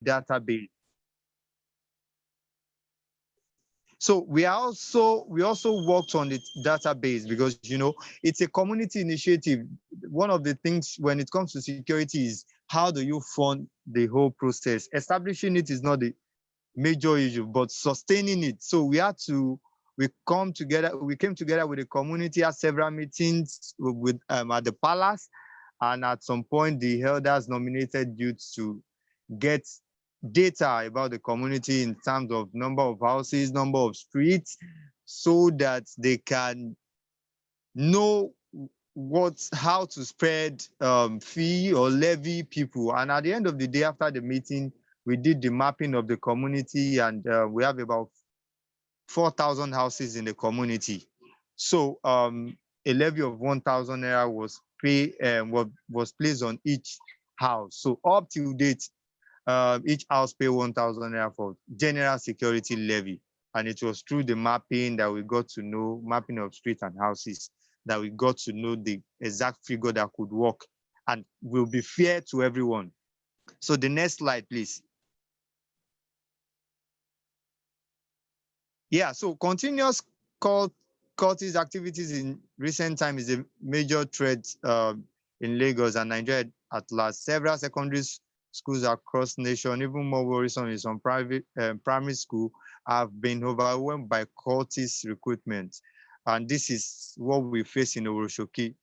database. So we also worked on the database because it's a community initiative. One of the things when it comes to security is how do you fund the whole process. Establishing it is not the major issue, but sustaining it. So we came together with the community, had several meetings with at the palace, and at some point the elders nominated youth to get data about the community in terms of number of houses, number of streets, so that they can know how to spread fee or levy people. And at the end of the day, after the meeting, we did the mapping of the community, and we have about 4,000 houses in the community. So a levy of 1,000 naira was placed on each house. So up to date, each house pay 1,000 naira for general security levy. And it was through the mapping that we got to know, mapping of streets and houses, that we got to know the exact figure that could work and will be fair to everyone. So the next slide, please. Yeah, so continuous cultist activities in recent time is a major threat in Lagos and Nigeria at large. Several secondary schools across nation, even more worrisome is some private primary school, have been overwhelmed by cultist recruitment. And this is what we face in Oworo.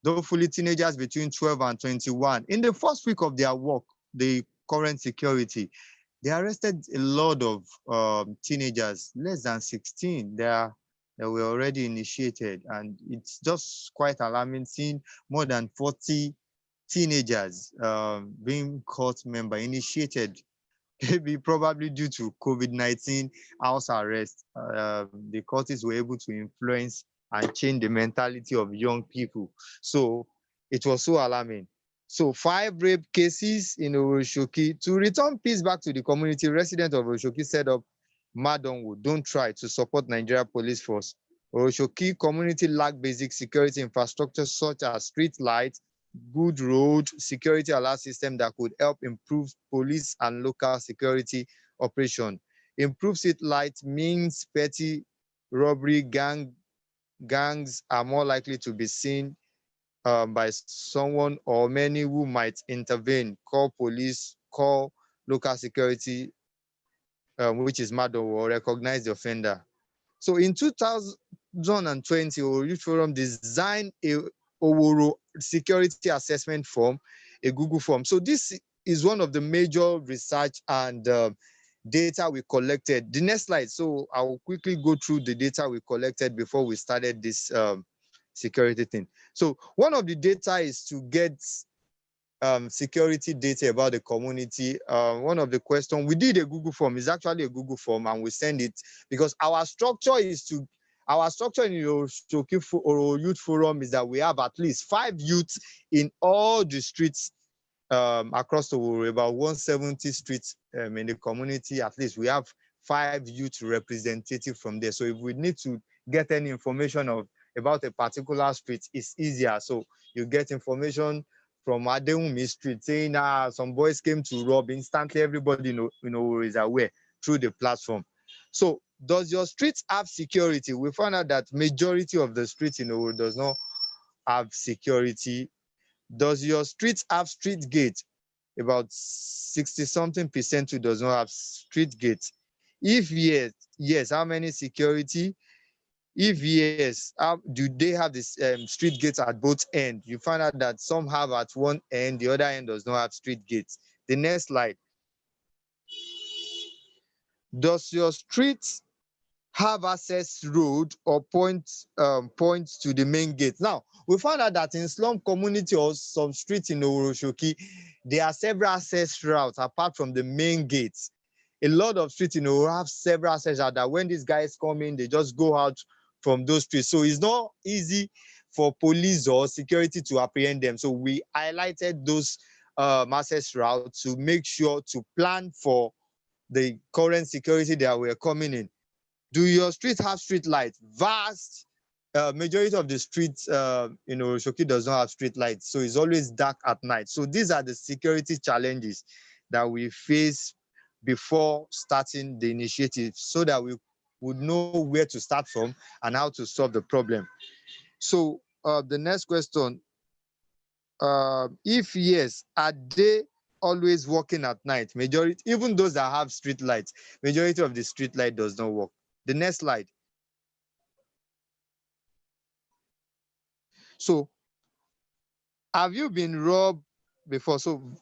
Though fully teenagers between 12 and 21, in the first week of their work, the current security, they arrested a lot of teenagers, less than 16. That were already initiated, and it's just quite alarming seeing more than 40 teenagers being court member initiated, maybe probably due to COVID-19 house arrest. The courts were able to influence and change the mentality of young people. So it was so alarming. So 5 rape cases in Oworo. To return peace back to the community, residents of Oworo set up Madonwo, don't try, to support Nigeria Police Force. Oworo community lack basic security infrastructure such as street lights, good road, security alert system that could help improve police and local security operation. Improved street light means petty robbery gangs are more likely to be seen by someone or many who might intervene, call police, call local security, which is MADO, or recognize the offender. So in 2020, Oworo Youth Forum designed a Oworo security assessment form, a Google form. So this is one of the major research and data we collected. The next slide. So I will quickly go through the data we collected before we started this security thing. So one of the data is to get security data about the community. One of the questions, we did a Google form, it's actually a Google form, and we send it because our structure in Oworo Youth Forum is that we have at least 5 youths in all the streets across the world, about 170 streets in the community. At least we have 5 youth representatives from there. So if we need to get any information about a particular street, it's easier. So you get information from Adewumi Street saying some boys came to rob. Instantly everybody is aware through the platform. So does your street have security? We found out that majority of the streets in Oworo does not have security. Does your street have street gate? About 60-something% who does not have street gate. If yes, how many security? If yes, how do they have this street gates at both ends? You find out that some have at one end, the other end does not have street gates. The next slide. Does your street have access road or points to the main gate? Now, we found out that in slum community or some streets in Oworo, there are several access routes apart from the main gates. A lot of streets in Oworo have several access routes that when these guys come in, they just go out from those streets. So it's not easy for police or security to apprehend them. So we highlighted those access routes to make sure to plan for the current security that we're coming in. Do your streets have street lights? Vast majority of the streets in Oworo does not have street lights, so it's always dark at night. So these are the security challenges that we face before starting the initiative so that we would know where to start from and how to solve the problem. So the next question, if yes, are they always working at night? Majority, even those that have street lights, majority of the street light does not work. The next slide. So have you been robbed before? So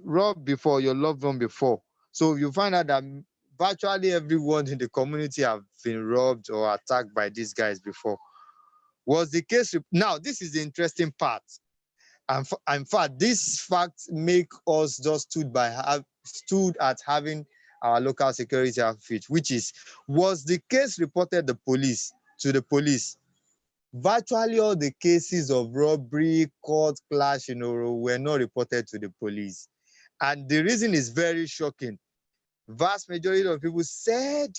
robbed before, your loved one before. So you find out that virtually everyone in the community have been robbed or attacked by these guys before. Was the case? Now, this is the interesting part. And in fact, this fact make us just stood at having our local security outfit, which is, was the case reported to the police? Virtually all the cases of robbery, court clash in Oworo were not reported to the police. And the reason is very shocking. Vast majority of people said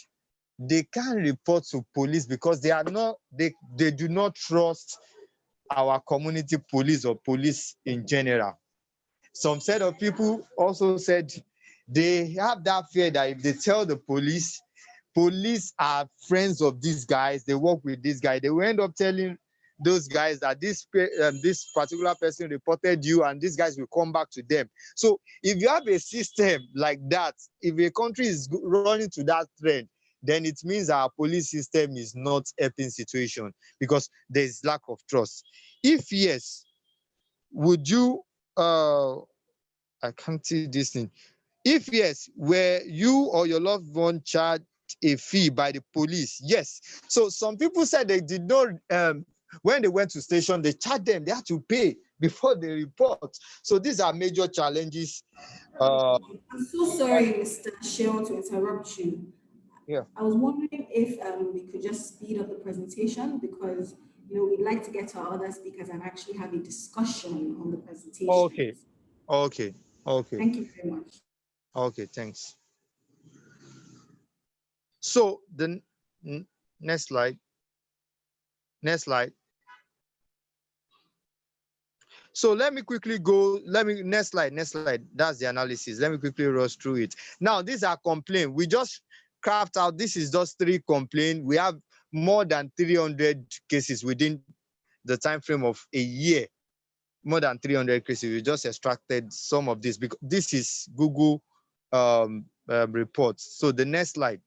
they can't report to police because they do not trust our community police or police in general. Some set of people also said they have that fear that if they tell the police are friends of these guys, they work with this guy, they will end up telling those guys that this particular person reported you and these guys will come back to them. So if you have a system like that, if a country is running to that trend, then it means our police system is not helping situation because there is lack of trust. If yes, would you I can't see this thing. If yes, were you or your loved one charged a fee by the police? Yes. So some people said they did not, when they went to station, they charged them, they had to pay before they report. So these are major challenges. I'm so sorry, Mr. Shell, to interrupt you. Yeah. I was wondering if we could just speed up the presentation because we'd like to get to our other speakers and actually have a discussion on the Okay. presentations. Okay. Okay. Thank you very much. Okay. Thanks. So the next slide. Next slide. So let me quickly go. Next slide. Next slide. That's the analysis. Let me quickly rush through it. Now, these are complaints. We just craft out. This is just 3 complaints. We have more than 300 cases within the time frame of a year. More than 300 cases. We just extracted some of this because this is Google reports. So the next slide.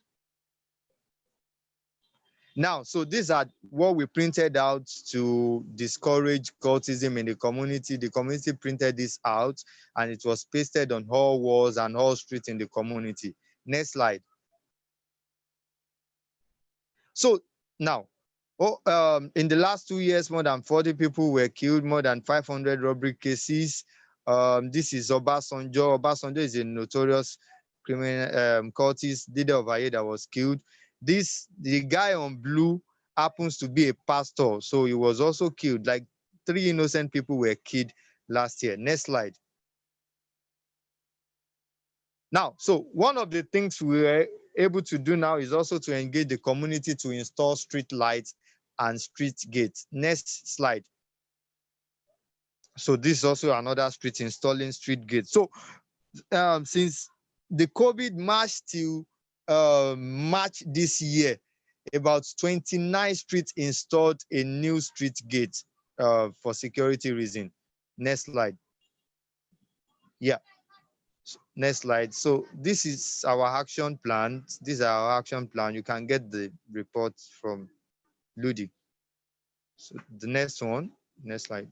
Now, so these are what we printed out to discourage cultism in the community. The community printed this out and it was pasted on all walls and all streets in the community. Next slide. So now, in the last 2 years, more than 40 people were killed, more than 500 robbery cases. This is Obasanjo. Obasanjo is a notorious criminal cultist leader of Aye that was killed. The guy on blue happens to be a pastor, so he was also killed. Like 3 innocent people were killed last year. Next slide. Now, so one of the things we were able to do now is also to engage the community to install street lights and street gates. Next slide. So this is also another street, installing street gates. So since the COVID March till March this year, about 29 streets installed a new street gate for security reason. Next slide. Yeah. Next slide. So this is our action plan. This is our action plan. You can get the report from Ludi. So the next one. Next slide.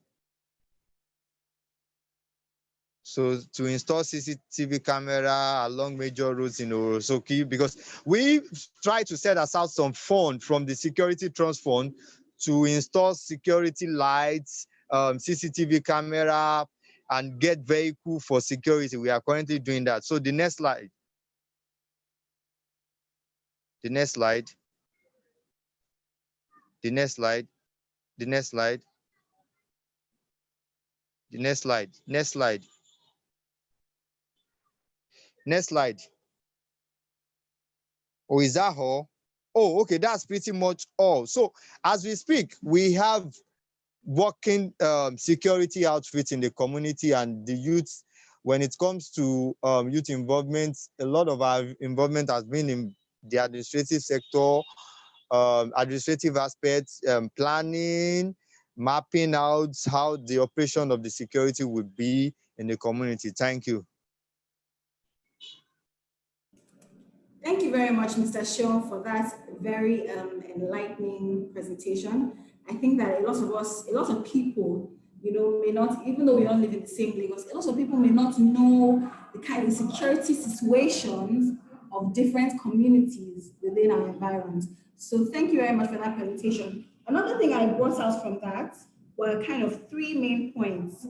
So to install CCTV camera along major roads in Orosoki, because we try to set aside some fund from the security trust fund to install security lights, CCTV camera, and get vehicle for security. We are currently doing that. So the next slide. The next slide. The next slide. The next slide. The next slide. Next slide. Next slide. Oh, is that all? Oh, okay, that's pretty much all. So as we speak, we have working security outfits in the community, and the youth when it comes to youth involvement, a lot of our involvement has been in the administrative sector, administrative aspects, planning, mapping out how the operation of the security would be in the community. Thank you. Thank you very much, Mr. Sean, for that very enlightening presentation. I think that a lot of us, a lot of people, may not, even though we all live in the same Lagos, a lot of people may not know the kind of security situations of different communities within our environment. So thank you very much for that presentation. Another thing I brought out from that were kind of three main points.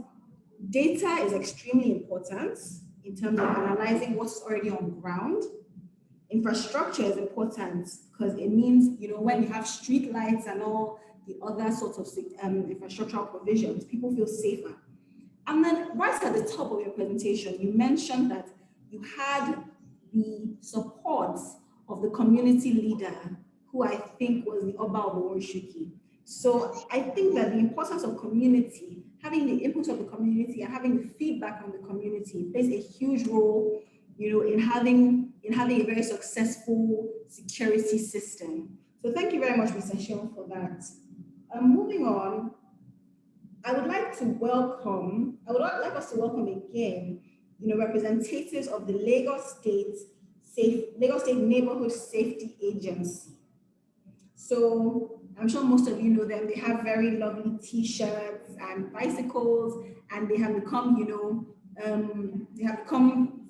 Data is extremely important in terms of analyzing what's already on ground. Infrastructure is important because it means, when you have street lights and all the other sorts of infrastructural provisions, people feel safer. And then right at the top of your presentation, you mentioned that you had the support of the community leader, who I think was the Oba of Oworo. So I think that the importance of community, having the input of the community and having the feedback from the community plays a huge role, in having a very successful security system. So thank you very much, Mr. Sean, for that. Moving on, I would like us to welcome again, representatives of the Lagos State Neighborhood Safety Agency. So I'm sure most of you know them. They have very lovely T-shirts and bicycles, and they have become, they have become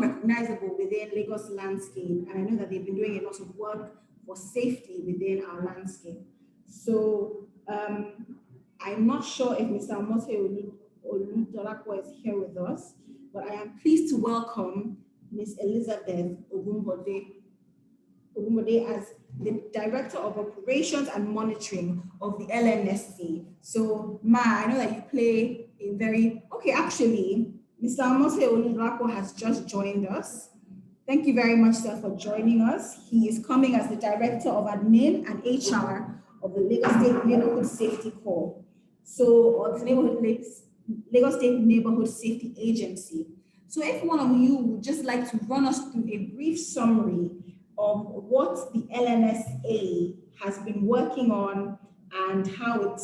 recognizable within Lagos landscape. And I know that they've been doing a lot of work for safety within our landscape. So I'm not sure if Mr. Omote Oludolapo is here with us, but I am pleased to welcome Ms. Elizabeth Ogunbode as the Director of Operations and Monitoring of the LNSC. So, I know that you play actually, Mr. Omote Oludolapo has just joined us. Thank you very much, sir, for joining us. He is coming as the Director of Admin and HR of the Lagos State Neighborhood Safety Corps. Or the Lagos State Neighborhood Safety Agency. So if one of you would just like to run us through a brief summary of what the LNSA has been working on and how it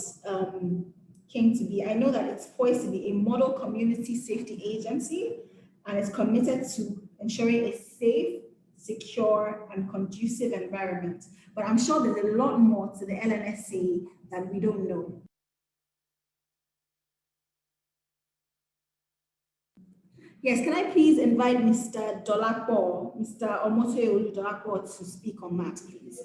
came to be. I know that it's poised to be a model community safety agency and is committed to ensuring a safe, secure, and conducive environment. But I'm sure there's a lot more to the LNSA that we don't know. Yes, can I please invite Mr. Dolapo, Mr. Omote Oludolapo, to speak on that, please?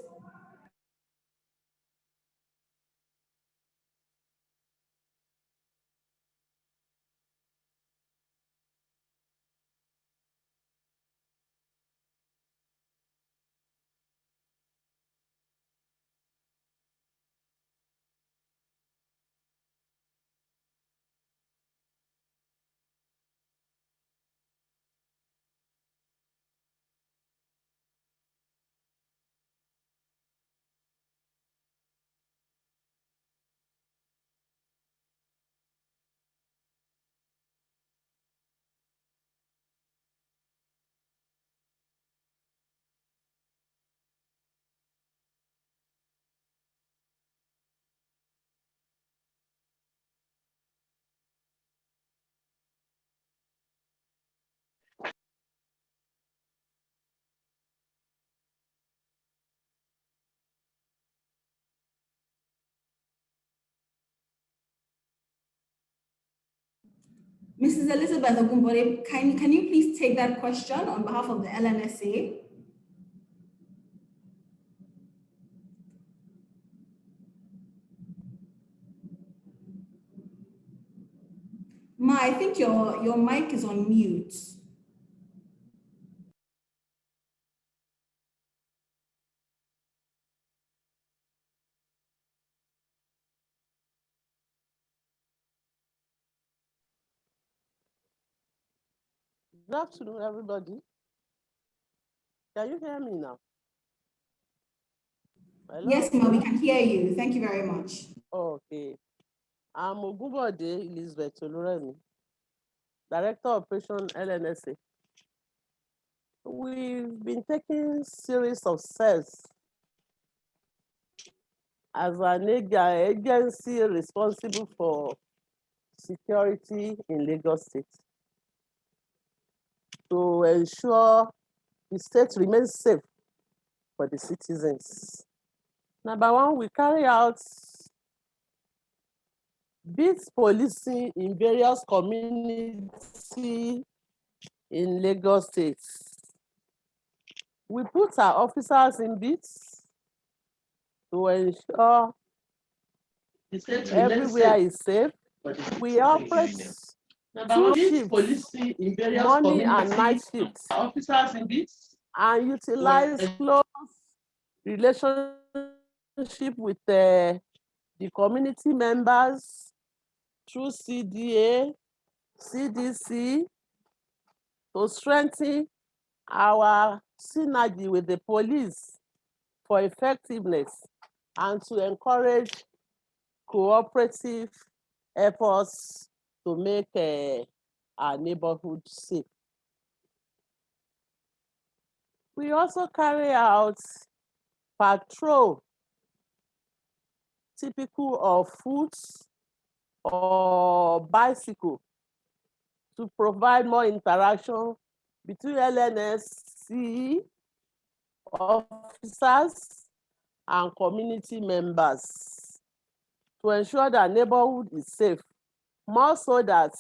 Mrs. Elizabeth Ogunbode, can you please take that question on behalf of the LNSA? I think your mic is on mute. Good afternoon, everybody. Can you hear me now? Hello? Yes, we can hear you. Thank you very much. Okay. I'm Ogunbode Elizabeth Oluremi. Director of Operation LNSA. We've been taking series of steps as an agency responsible for security in Lagos State to ensure the state remains safe for the citizens. Number one, we carry out beat policing in various communities in Lagos State. We put our officers in beats to ensure everywhere is safe. We operate two shifts, morning and night shifts, officers in this, and utilize close relationship with the community members through CDA, CDC to strengthen our synergy with the police for effectiveness and to encourage cooperative efforts to make our neighborhood safe. We also carry out patrol typical of foot or bicycle to provide more interaction between LNSC officers and community members to ensure that neighborhood is safe, more so that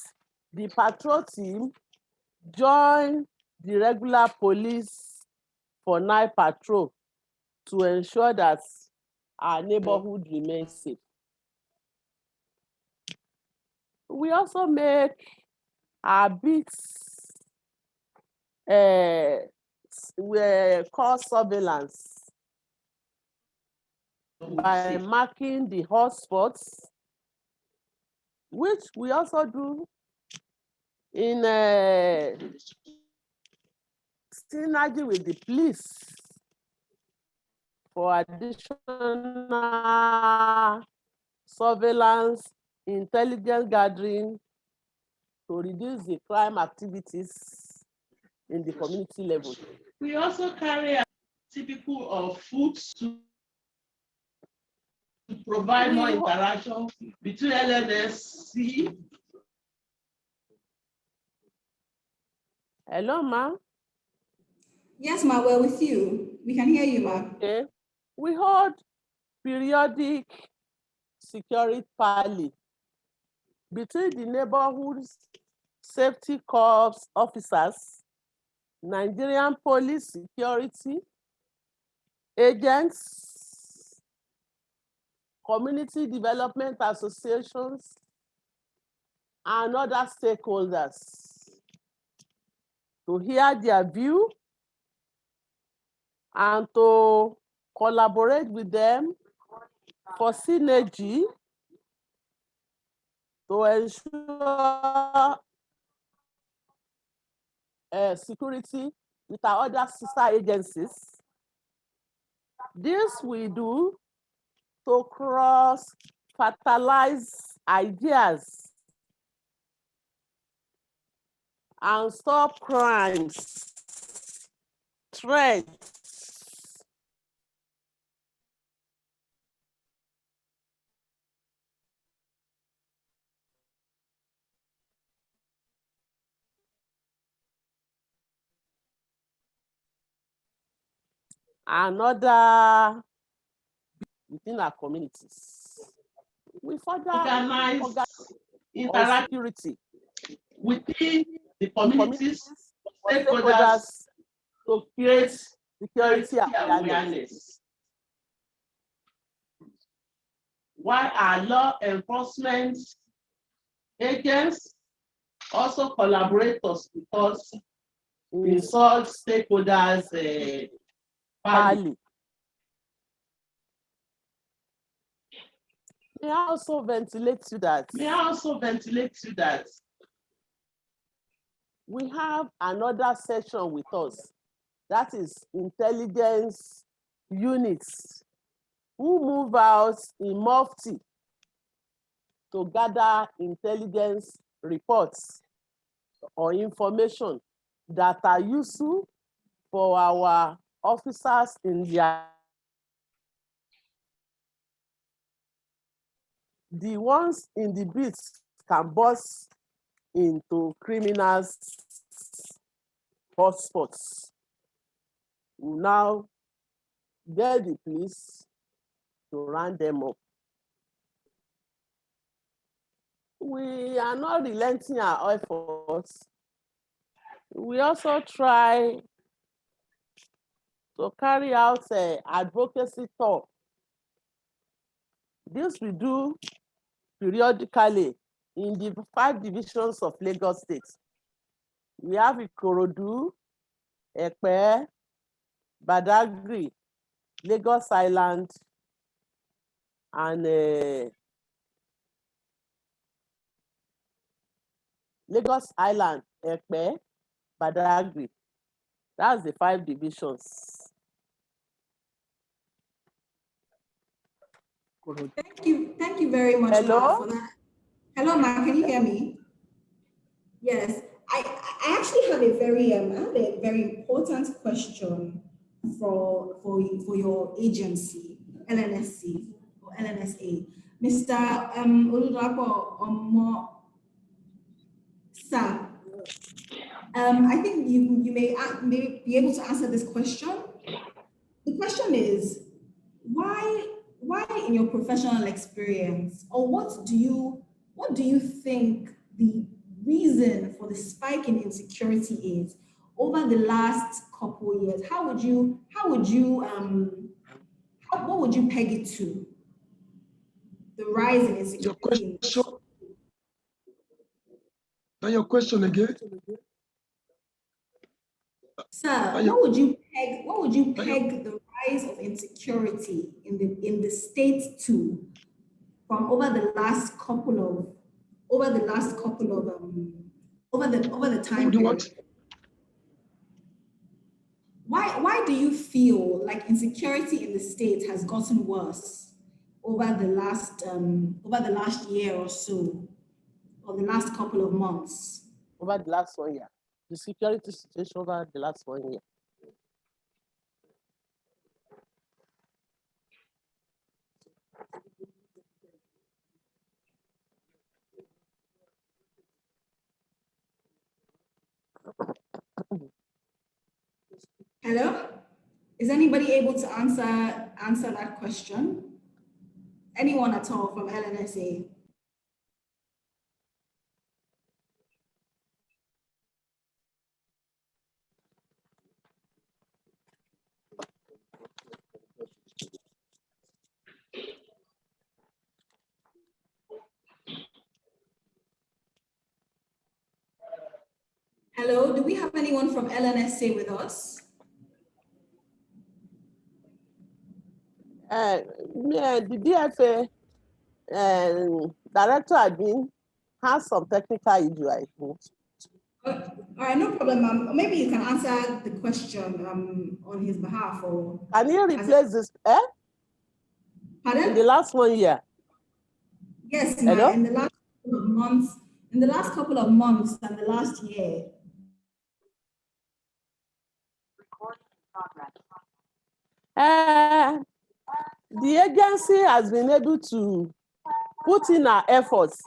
the patrol team join the regular police for night patrol to ensure that our neighborhood remains safe. We also make our beats call surveillance by marking the hotspots, which we also do in synergy with the police for additional surveillance, intelligence gathering to reduce the crime activities in the community level. we also carry out typical of foods to provide more interaction between LNSC. Hello, ma'am. Yes, ma, we're with you. We can hear you, ma. Okay. We hold periodic security parley between the neighborhood safety corps officers, Nigerian police security agents, community development associations, and other stakeholders to hear their view and to collaborate with them for synergy to ensure security with our other sister agencies. This we do to cross-fertilize ideas and stop crimes, threats, and other within our communities. We further Organize on security within the communities, stakeholders to create security awareness. While our law enforcement agents also collaborate with us in such stakeholders parley. May I also ventilate to that? We have another section with us, that is intelligence units, who move out in Mufti to gather intelligence reports or information that are useful for our officers in their. The ones in the beats can burst into criminals' hotspots. We now get the police to round them up. We are not relenting our efforts. We also try to carry out an advocacy tour. This we do periodically in the 5 divisions of Lagos State. We have Ikorodu, Epe, Badagry, Lagos Island, and Lagos Island, Epe, Badagry. That's the 5 divisions. Thank you very much, Hello? Ma, for that. Hello, Ma, can you hear me? Yes, I actually have a very important question for your agency, LNSC or LNSA, Mr. Oludapo Omo. Sir, I think you may be able to answer this question. The question is, why in your professional experience, or what do you think the reason for the spike in insecurity is over the last couple of years? What would you peg it to? The rise in insecurity. Your question again? Sir, what would you peg the rise of insecurity in the state to from over the time period? Why do you feel like insecurity in the state has gotten worse over the last year or so, or the last couple of months? Over the last 1 year. The security situation over the last 1 year. Hello? Is anybody able to answer that question? Anyone at all from LNSA? Hello, do we have anyone from LNSA with us? The DFA director admin has some technical issue, I think. All right, no problem, ma'am. Maybe you can answer the question on his behalf, or can you replace this? Pardon? In the last 1 year? Yes, hello? In the last couple of months and the last year. The agency has been able to put in our efforts.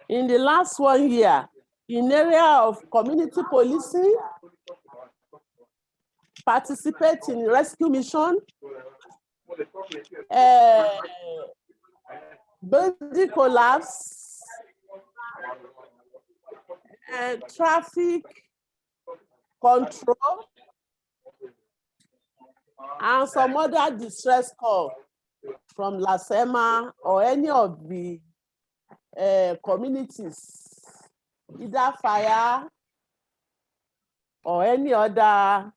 In the last 1 year, in area of community policing, participate in rescue mission, building collapse, traffic control, and some other distress call from Lasema or any of the communities, either fire or any other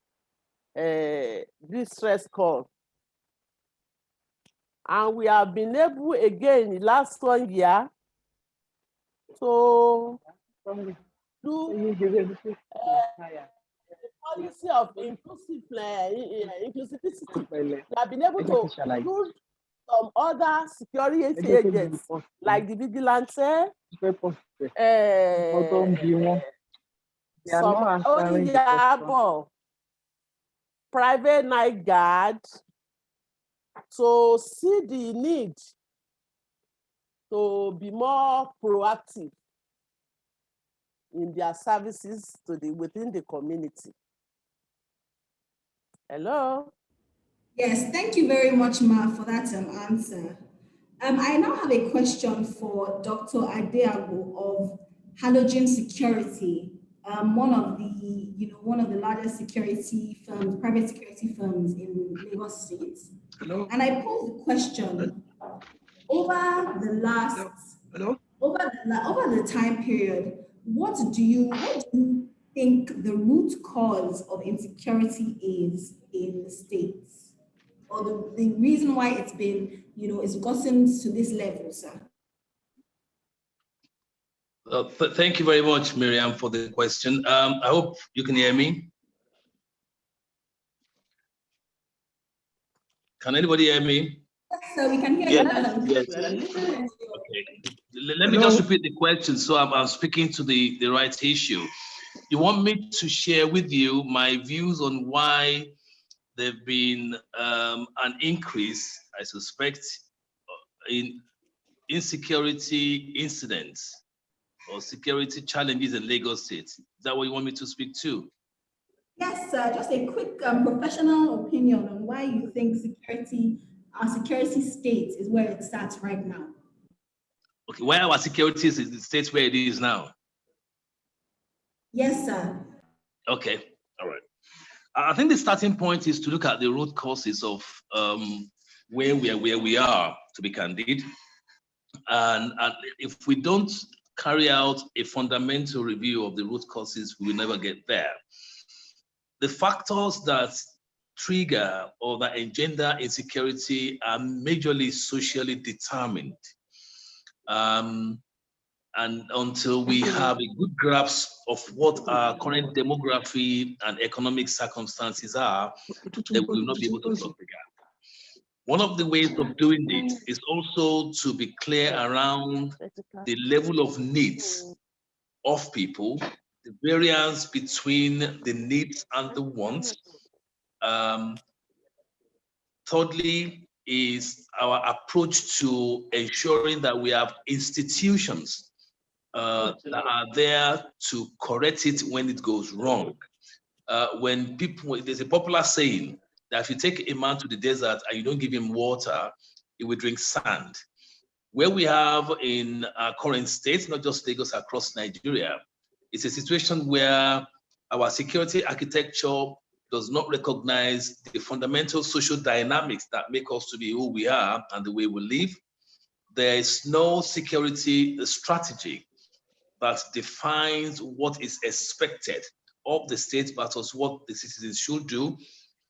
distress call. And we have been able again in the last 1 year to do the policy of inclusivity. We have been able to do some other security agents like the vigilante, some Oyabo, private night guard, to see the need to be more proactive in their services to within the community. Hello? Yes, thank you very much, Ma, for that answer. I now have a question for Dr. Adeago of Halogen Security, one of the largest security firms, private security firms in Lagos State. Hello? And I pose the question: over the time period, what do you think the root cause of insecurity is in the states, or the reason why it's been, it's gotten to this level, sir? Thank you very much, Miriam, for the question. I hope you can hear me. Can anybody hear me? So we can hear you. Yes. Okay. Let me just repeat the question so I'm speaking to the right issue. You want me to share with you my views on why there've been an increase, I suspect, in insecurity incidents or security challenges in Lagos State? Is that what you want me to speak to? Yes, sir. Just a quick professional opinion on why you think our security state is where it starts right now. Okay, why our security is the state where it is now? Yes, sir. Okay, all right. I think the starting point is to look at the root causes of where we are, to be candid. And if we don't carry out a fundamental review of the root causes, we will never get there. The factors that trigger or that engender insecurity are majorly socially determined. And until we have a good grasp of what our current demography and economic circumstances are, then we will not be able to plug the gap. One of the ways of doing it is also to be clear around the level of needs of people, the variance between the needs and the wants. Thirdly, is our approach to ensuring that we have institutions that are there to correct it when it goes wrong. There's a popular saying that if you take a man to the desert and you don't give him water, he will drink sand. Where we have in our current state, not just Lagos, across Nigeria, it's a situation where our security architecture does not recognize the fundamental social dynamics that make us to be who we are and the way we live. There is no security strategy that defines what is expected of the state versus what the citizens should do.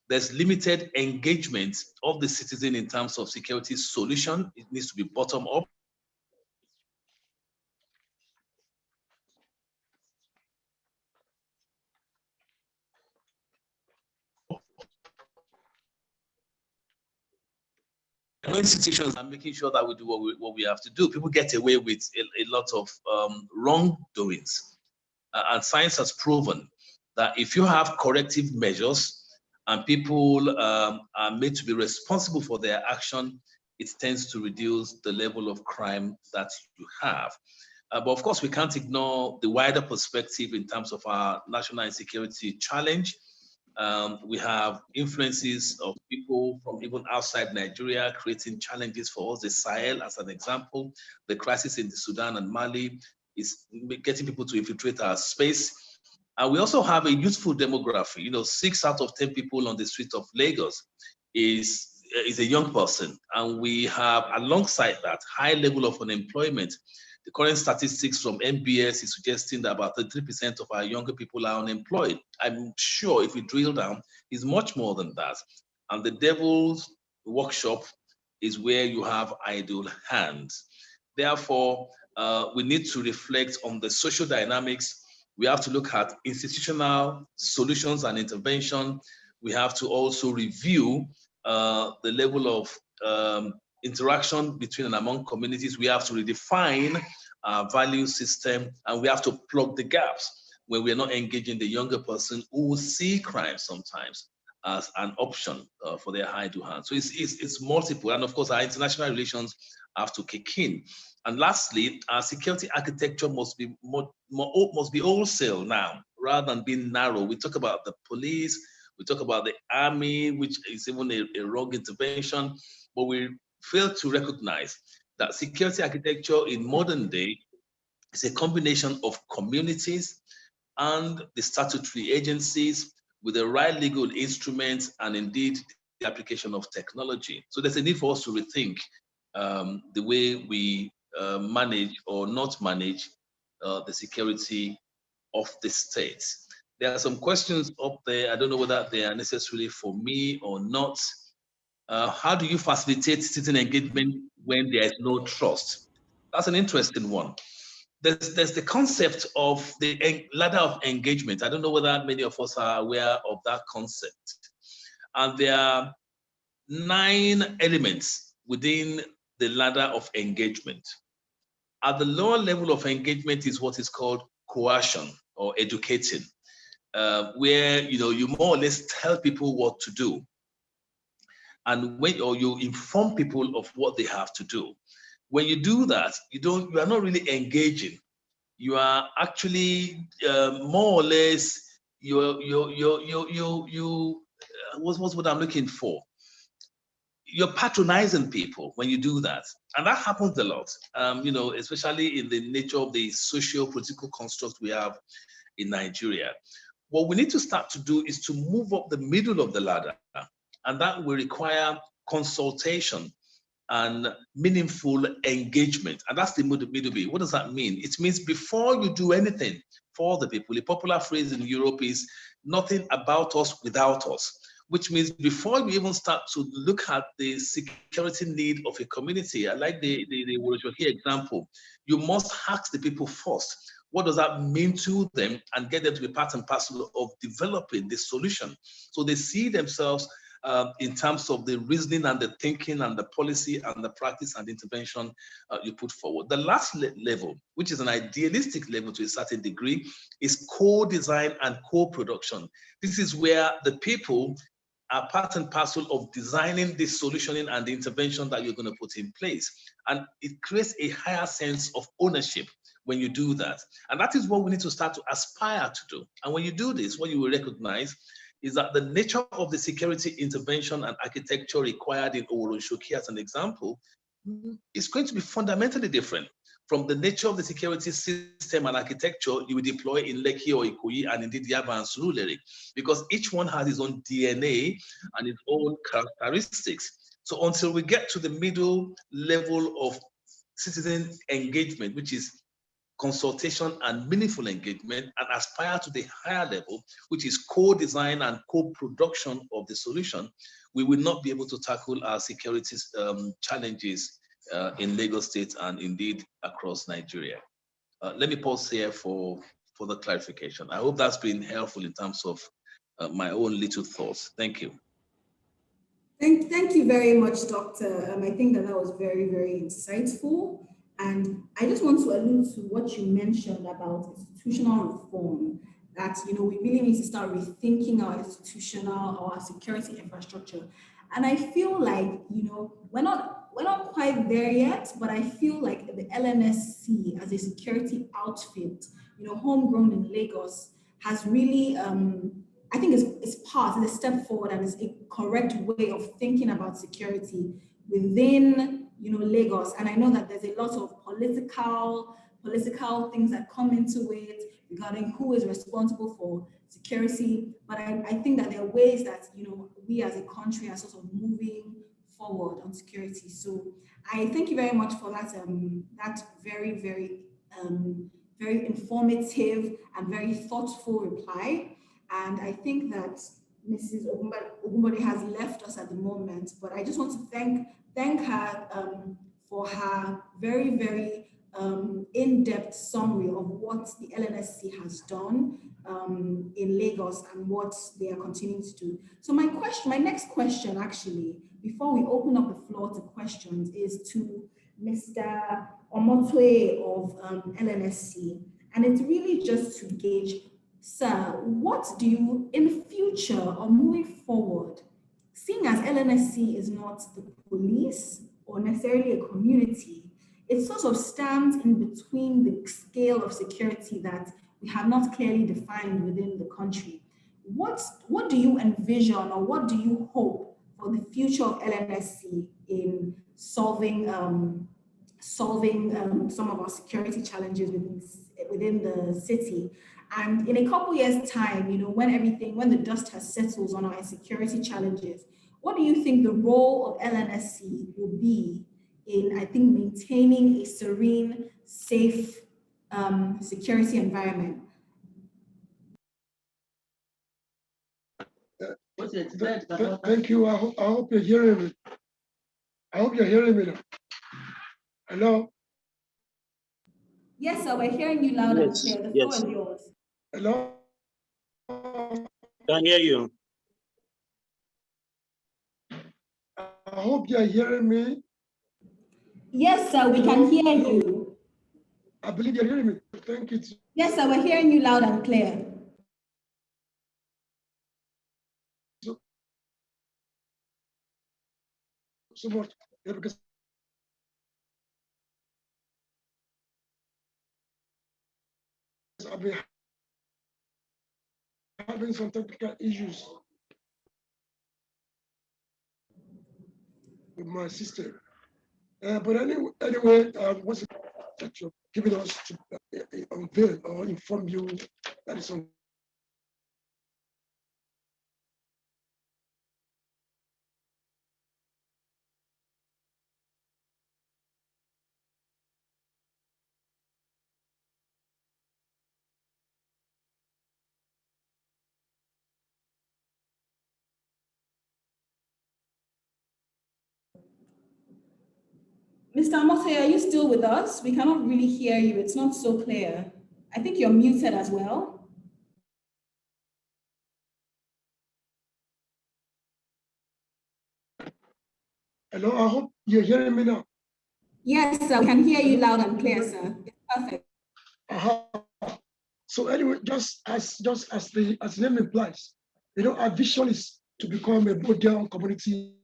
There's limited engagement of the citizen in terms of security solution. It needs to be bottom up. Institutions are making sure that we do what we have to do. People get away with a lot of wrongdoings. And science has proven that if you have corrective measures and people are made to be responsible for their action, it tends to reduce the level of crime that you have. But of course, we can't ignore the wider perspective in terms of our national insecurity challenge. We have influences of people from even outside Nigeria creating challenges for us. The Sahel, as an example, the crisis in the Sudan and Mali is getting people to infiltrate our space. And we also have a youthful demography. 6 out of 10 people on the streets of Lagos is a young person. And we have, alongside that, high level of unemployment. The current statistics from MBS is suggesting that about 33% of our younger people are unemployed. I'm sure if we drill down, it's much more than that. And the devil's workshop is where you have idle hands. Therefore, we need to reflect on the social dynamics. We have to look at institutional solutions and intervention. We have to also review the level of interaction between and among communities. We have to redefine our value system, and we have to plug the gaps where we're not engaging the younger person who will see crime sometimes as an option for their high to hand. So it's multiple, and of course our international relations have to kick in. And lastly, our security architecture must be must be wholesale now, rather than being narrow. We talk about the police, we talk about the army, which is even a wrong intervention, but we fail to recognize that security architecture in modern day is a combination of communities and the statutory agencies with the right legal instruments and indeed the application of technology. So there's a need for us to rethink the way we manage or not manage the security of the states. There are some questions up there. I don't know whether they are necessarily for me or not. How do you facilitate citizen engagement when there is no trust? That's an interesting one. There's the concept of the ladder of engagement. I don't know whether many of us are aware of that concept. And there are 9 elements within the ladder of engagement. At the lower level of engagement is what is called coercion or educating, where you more or less tell people what to do, and or you inform people of what they have to do. When you do that, you are not really engaging. You are actually more or less what's what I'm looking for? You're patronizing people when you do that, and that happens a lot. Especially in the nature of the socio-political construct we have in Nigeria. What we need to start to do is to move up the middle of the ladder, and that will require consultation and meaningful engagement. And that's the middle B. What does that mean? It means before you do anything for the people, a popular phrase in Europe is nothing about us without us, which means before you even start to look at the security need of a community, I like the Oworo Youth example, you must ask the people first, what does that mean to them, and get them to be part and parcel of developing the solution. So they see themselves in terms of the reasoning and the thinking and the policy and the practice and the intervention you put forward. The last level, which is an idealistic level to a certain degree, is co-design and co-production. This is where the people are part and parcel of designing the solutioning and the intervention that you're going to put in place. And it creates a higher sense of ownership when you do that. And that is what we need to start to aspire to do. And when you do this, what you will recognize is that the nature of the security intervention and architecture required in Oworo Youth as an example is going to be fundamentally different from the nature of the security system and architecture you will deploy in Lekki or Ikoyi and indeed Yaba and Surulere, because each one has its own DNA and its own characteristics. So until we get to the middle level of citizen engagement, which is consultation and meaningful engagement, and aspire to the higher level, which is co-design and co-production of the solution, we will not be able to tackle our security challenges in Lagos State and indeed across Nigeria. Let me pause here for the clarification. I hope that's been helpful in terms of my own little thoughts. Thank you. Thank you very much, Doctor. I think that was very, very insightful. And I just want to allude to what you mentioned about institutional reform, that, we really need to start rethinking our security infrastructure. And I feel like, we're not quite there yet, but I feel like the LNSC as a security outfit, homegrown in Lagos, has really, I think it's a step forward, and it's a correct way of thinking about security within Lagos. And I know that there's a lot of political things that come into it regarding who is responsible for security. But I think that there are ways that we as a country are sort of moving forward on security. So I thank you very much for that very, very very informative and very thoughtful reply. And I think that Mrs. Ogunbode has left us at the moment, but I just want to thank her for her very, very in-depth summary of what the LNSC has done in Lagos and what they are continuing to do. So my next question actually before we open up the floor to questions is to Mr. Omotwe of LNSC. And it's really just to gauge, sir, what do you, in the future or moving forward, seeing as LNSC is not the police or necessarily a community, it sort of stands in between the scale of security that we have not clearly defined within the country. What do you envision or what do you hope for the future of LNSC in solving some of our security challenges within the city? And in a couple years' time, you know, when the dust has settled on our insecurity challenges, what do you think the role of LNSC will be in, I think, maintaining a serene, safe security environment? Thank you. I hope you're hearing me. I hope you're hearing me now. Hello? Yes, sir, we're hearing you loud and clear. The floor is yours. Hello? Can hear you. I hope you're hearing me. Yes, sir, we can hear you. I believe you're hearing me. Thank you. Yes, sir, we're hearing you loud and clear. So much. Yeah, because I've been having some technical issues with my system. But anyway, what's it that you're giving us to unveil or inform you that is on? Mr. Amote, are you still with us? We cannot really hear you. It's not so clear. I think you're muted as well. Hello, I hope you're hearing me now. Yes, sir, we can hear you loud and clear, sir. It's perfect. So anyway, just as the name implies, you know, our vision is to become a model community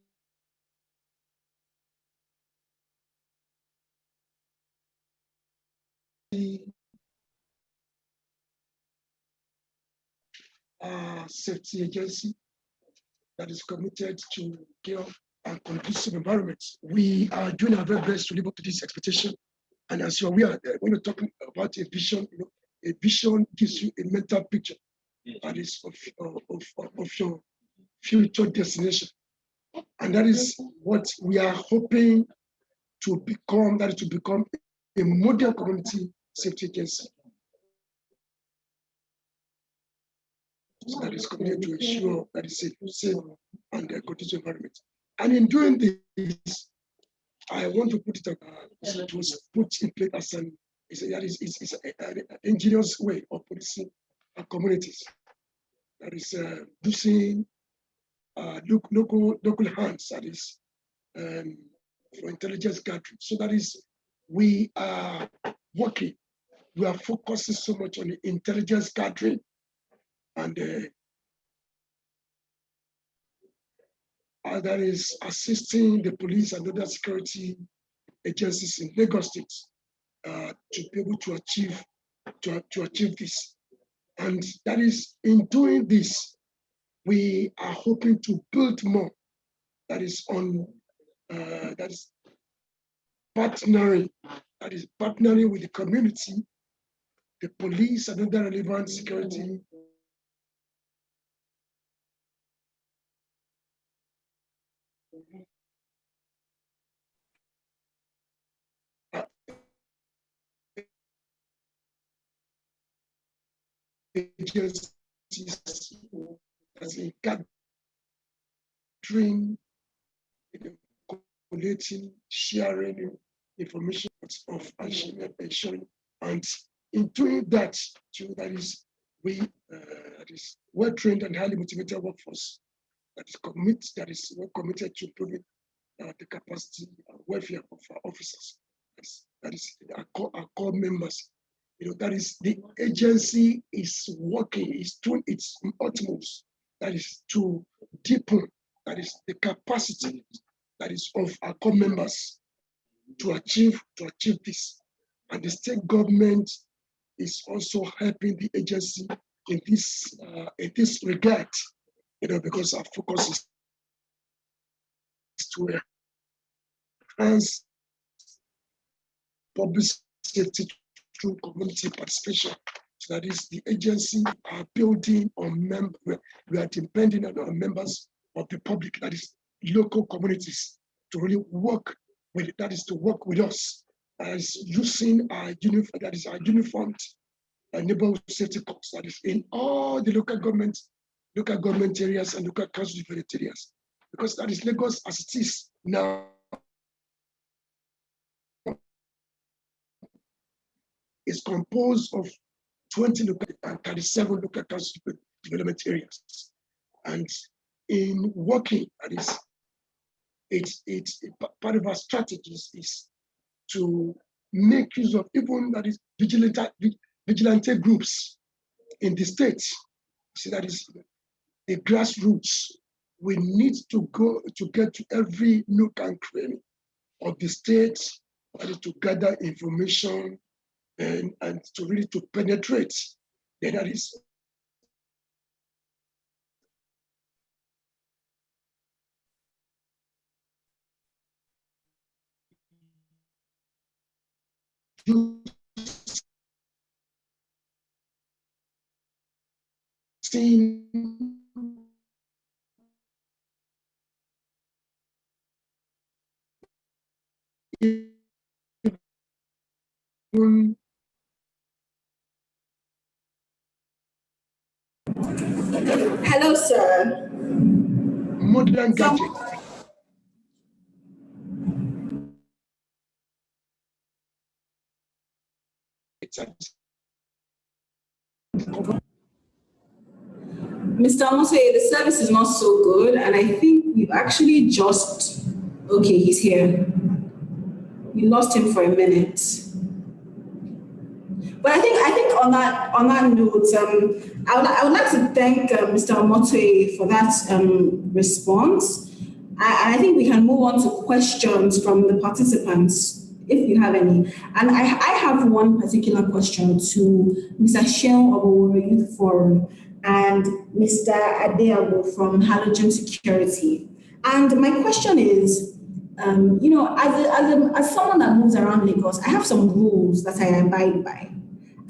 safety agency that is committed to care and conducive environments. We are doing our very best to live up to this expectation. And as you're aware, when you're talking about a vision, you know, a vision gives you a mental picture that is of your future destination. And that is what we are hoping to become, that is to become a model community safety agency that is committed to ensure that it's safe and a conducive environment. And in doing this, I want to put it up, it was put in place as an ingenious way of policing our communities. That is using local hands, that is for intelligence gathering. So that is, we are working, we are focusing so much on the intelligence gathering and that is assisting the police and other security agencies in Lagos State to be able to achieve this. And that is, in doing this, we are hoping to build more. That is on that is partnering with the community, the police, and other relevant security agencies, as in gathering, collating, sharing information of ensuring, and in doing that too, that is we that is well-trained and highly motivated workforce that is committed to improving the capacity and welfare of our officers. That is our core members. That is the agency is working, is doing its utmost. That is to deepen, that is the capacity that is of our core members to achieve this. And the state government is also helping the agency in this regard, because our focus is to enhance public safety through community participation. So that is the agency are building on members. We are depending on our members of the public, that is local communities, to really work with, that is to work with us as using our uniformed neighborhood safety corps, that is in all the local government areas and local council development areas, because that is Lagos as it is now. Is composed of 20 local and 37 local council development areas. And in working, that is, it's part of our strategies is to make use of even that is vigilante groups in the state. See, that is the grassroots. We need to go to get to every nook and cranny of the state, that is to gather information and to really to penetrate. Then that is seeing Hello, sir. modern gadgets. Mr. Amosoye, the service is not so good, and I think we've actually just, okay, he's here. We lost him for a minute. But I think on that note, I would like to thank Mr. Amosoye for that response. I think we can move on to questions from the participants, if you have any. And I have one particular question to Mr. Sheon of Oworo Youth Forum and Mr. Adeabo from Halogen Security. And my question is, as someone that moves around Lagos, I have some rules that I abide by.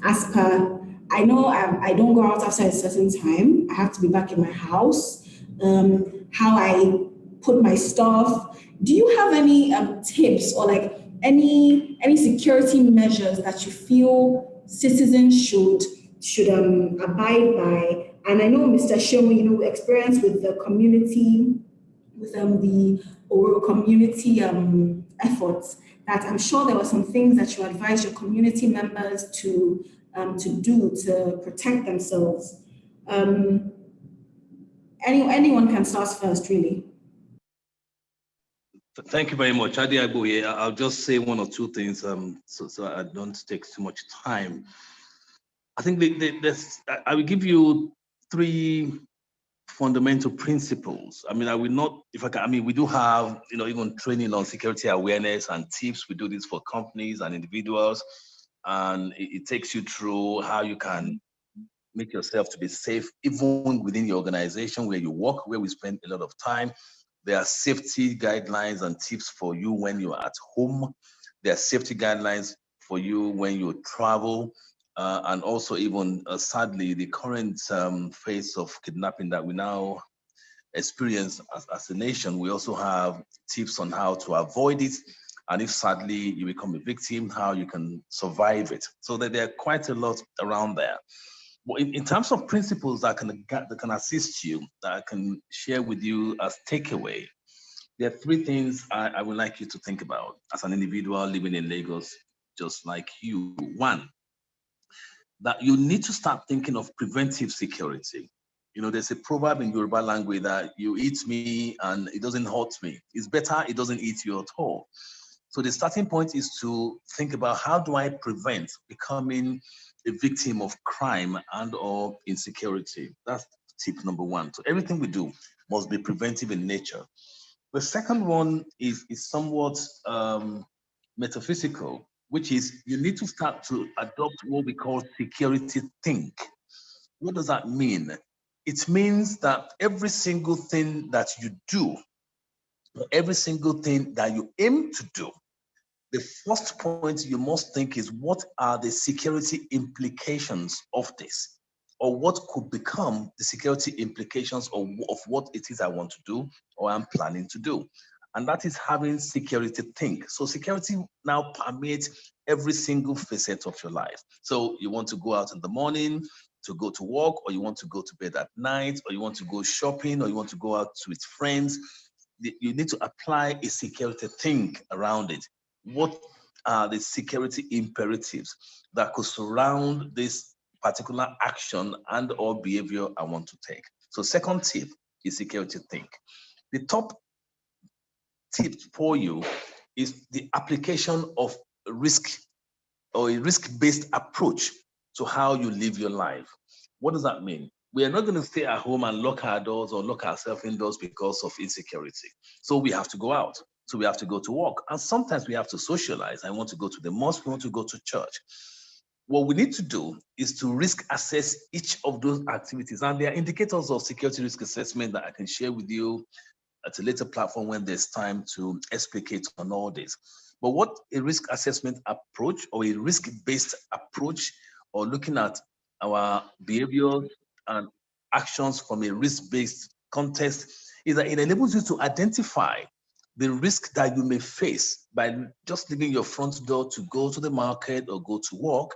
As per, I know I don't go out after a certain time. I have to be back in my house. How I put my stuff. Do you have any tips or like any security measures that you feel citizens should abide by? And I know Mr. Sheon, experience with the community, with the Oworo community efforts, that I'm sure there were some things that you advised your community members to do to protect themselves. Anyone can start first, really. Thank you very much. Adeabo here. I'll just say one or two things so I don't take too much time. I think I will give you three fundamental principles. I mean, I will not, if I can, I mean, we do have, even training on security awareness and tips. We do this for companies and individuals, and it takes you through how you can make yourself to be safe, even within your organization where you work, where we spend a lot of time. There are safety guidelines and tips for you when you're at home. There are safety guidelines for you when you travel. And also even, sadly, the current phase of kidnapping that we now experience as a nation, we also have tips on how to avoid it. And if sadly you become a victim, how you can survive it. So that there are quite a lot around there. But in terms of principles that can assist you, that I can share with you as takeaway, there are three things I would like you to think about as an individual living in Lagos, just like you. One, that you need to start thinking of preventive security. You know, there's a proverb in Yoruba language that you eat me and it doesn't hurt me. It's better it doesn't eat you at all. So the starting point is to think about, how do I prevent becoming a victim of crime and or insecurity? That's tip number one. So everything we do must be preventive in nature. The second one is somewhat metaphysical, which is you need to start to adopt what we call security think. What does that mean? It means that every single thing that you do, or every single thing that you aim to do, the first point you must think is, what are the security implications of this? Or what could become the security implications of what it is I want to do or I'm planning to do? And that is having security think. So security now permeates every single facet of your life. So you want to go out in the morning to go to work, or you want to go to bed at night, or you want to go shopping, or you want to go out with friends. You need to apply a security think around it. What are the security imperatives that could surround this particular action and or behavior I want to take? So second tip is security think. The top tip for you is the application of risk, or a risk-based approach to how you live your life. What does that mean? We are not going to stay at home and lock our doors or lock ourselves indoors because of insecurity. So we have to go out. So we have to go to work. And sometimes we have to socialize. I want to go to the mosque, we want to go to church. What we need to do is to risk assess each of those activities. And there are indicators of security risk assessment that I can share with you at a later platform when there's time to explicate on all this. But what a risk assessment approach, or a risk-based approach, or looking at our behaviors and actions from a risk-based context, is that it enables you to identify the risk that you may face by just leaving your front door to go to the market or go to work.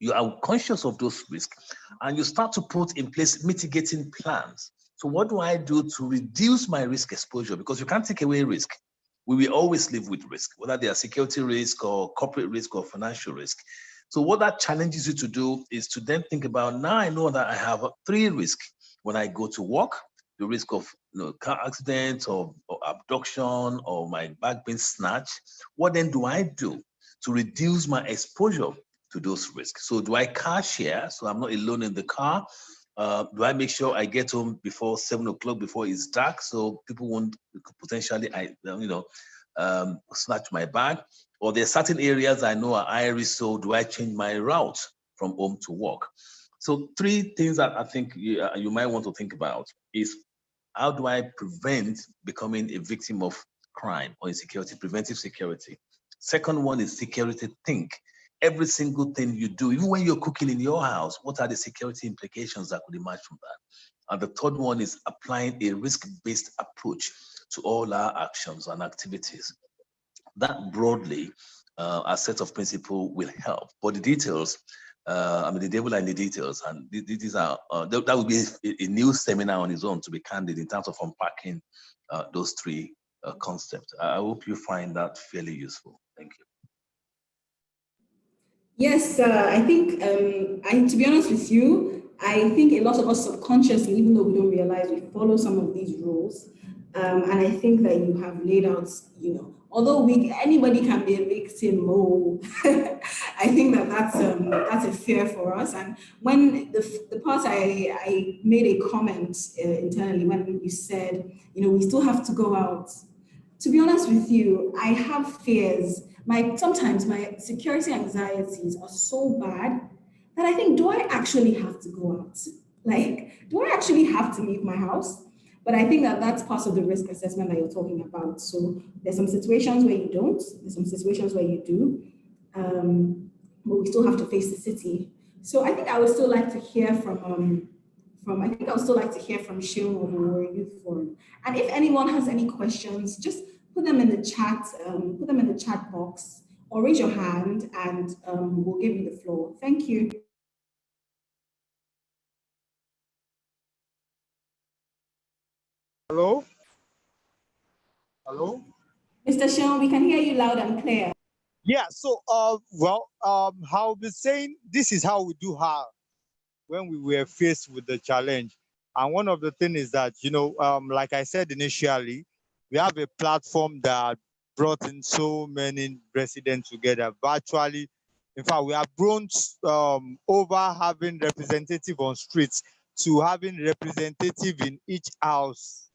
You are conscious of those risks and you start to put in place mitigating plans. So what do I do to reduce my risk exposure? Because you can't take away risk. We will always live with risk, whether they are security risk or corporate risk or financial risk. So what that challenges you to do is to then think about, now I know that I have 3 risks when I go to work: the risk of car accident or abduction or my bag being snatched. What then do I do to reduce my exposure to those risks? So do I car share so I'm not alone in the car? Do I make sure I get home before 7 o'clock, before it's dark, so people won't potentially, snatch my bag? Or there are certain areas I know are high risk, so do I change my route from home to work? So 3 things that I think you might want to think about is, how do I prevent becoming a victim of crime or insecurity, preventive security? Second one is security think. Every single thing you do, even when you're cooking in your house, what are the security implications that could emerge from that? And the third one is applying a risk-based approach to all our actions and activities. That broadly, a set of principles will help. But the details, the devil are in the details, and these are that would be a new seminar on its own, to be candid, in terms of unpacking those 3 concepts. I hope you find that fairly useful. Thank you. Yes, I think, to be honest with you, I think a lot of us subconsciously, even though we don't realize, we follow some of these rules. And I think that you have laid out, although anybody can be a victim, I think that's a fear for us. And when the part I made a comment internally when you said, we still have to go out. To be honest with you, I have fears. Sometimes my security anxieties are so bad that I think, do I actually have to go out? Like, do I actually have to leave my house? But I think that's part of the risk assessment that you're talking about. So there's some situations where you don't, there's some situations where you do, but we still have to face the city. So I think I would still like to hear from Shion of Oworo Youth Forum. And if anyone has any questions, just put them in the chat box, or raise your hand, and we'll give you the floor. Thank you. Hello? Hello? Mr. Shion, we can hear you loud and clear. Yeah, so, I'll be saying this is how we do her when we were faced with the challenge. And one of the things is that, like I said initially, we have a platform that brought in so many residents together virtually. In fact, we have grown over having representative on streets to having representative in each house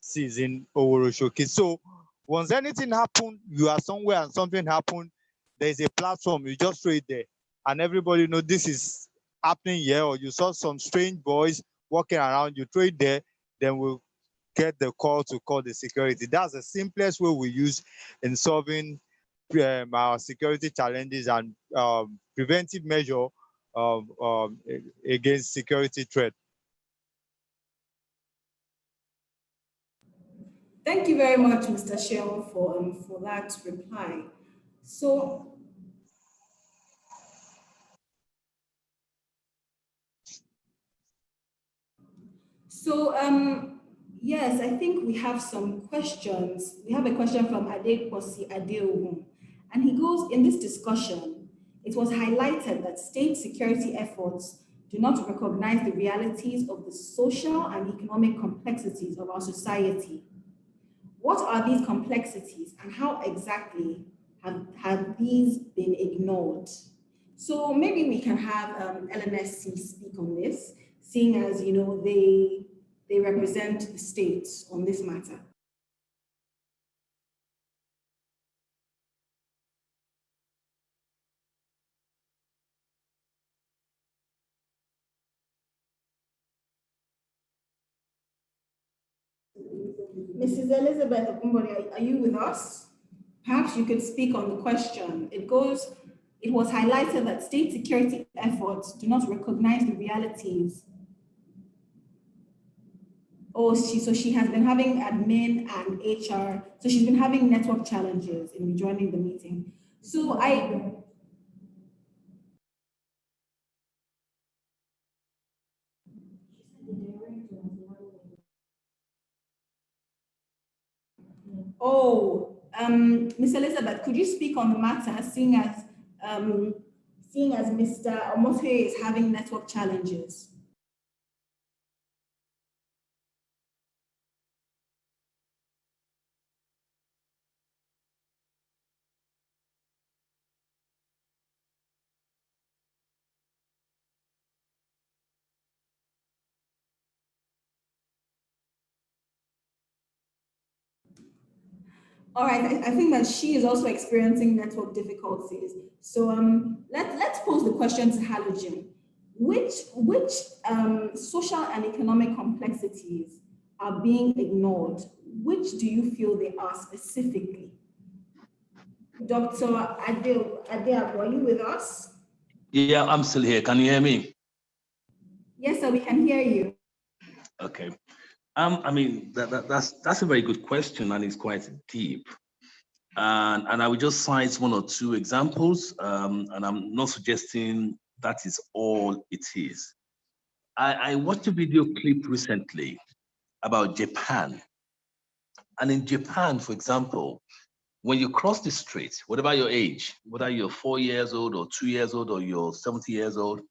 season Oworo Showcase. So once anything happened, you are somewhere and something happened, there's a platform, you just throw it there. And everybody know this is happening here, or you saw some strange boys walking around, you throw it there, then we'll get the call to call the security. That's the simplest way we use in solving our security challenges and preventive measure against security threat. Thank you very much, Mr. Sheon, for that reply. Yes, I think we have some questions. We have a question from Adeposi Adeogun, and he goes, in this discussion, it was highlighted that state security efforts do not recognize the realities of the social and economic complexities of our society. What are these complexities and how exactly have these been ignored? So maybe we can have LMSC speak on this, seeing as they represent the states on this matter. Mrs. Elizabeth Okumbori, are you with us? Perhaps you could speak on the question. It was highlighted that state security efforts do not recognize the realities. So she has been having admin and HR. So she's been having network challenges in joining the meeting. Ms. Elizabeth, could you speak on the matter, seeing as Mr. Omote is having network challenges? All right, I think that she is also experiencing network difficulties. So let's pose the question to Halogen. Which social and economic complexities are being ignored? Which do you feel they are specifically? Dr. Adeago, are you with us? Yeah, I'm still here. Can you hear me? Yes, sir, we can hear you. Okay. I mean, that's a very good question, and it's quite deep. And I will just cite one or two examples, and I'm not suggesting that is all it is. I watched a video clip recently about Japan. And in Japan, for example, when you cross the street, whatever your age, whether you're 4 years old or 2 years old or you're 70 years old,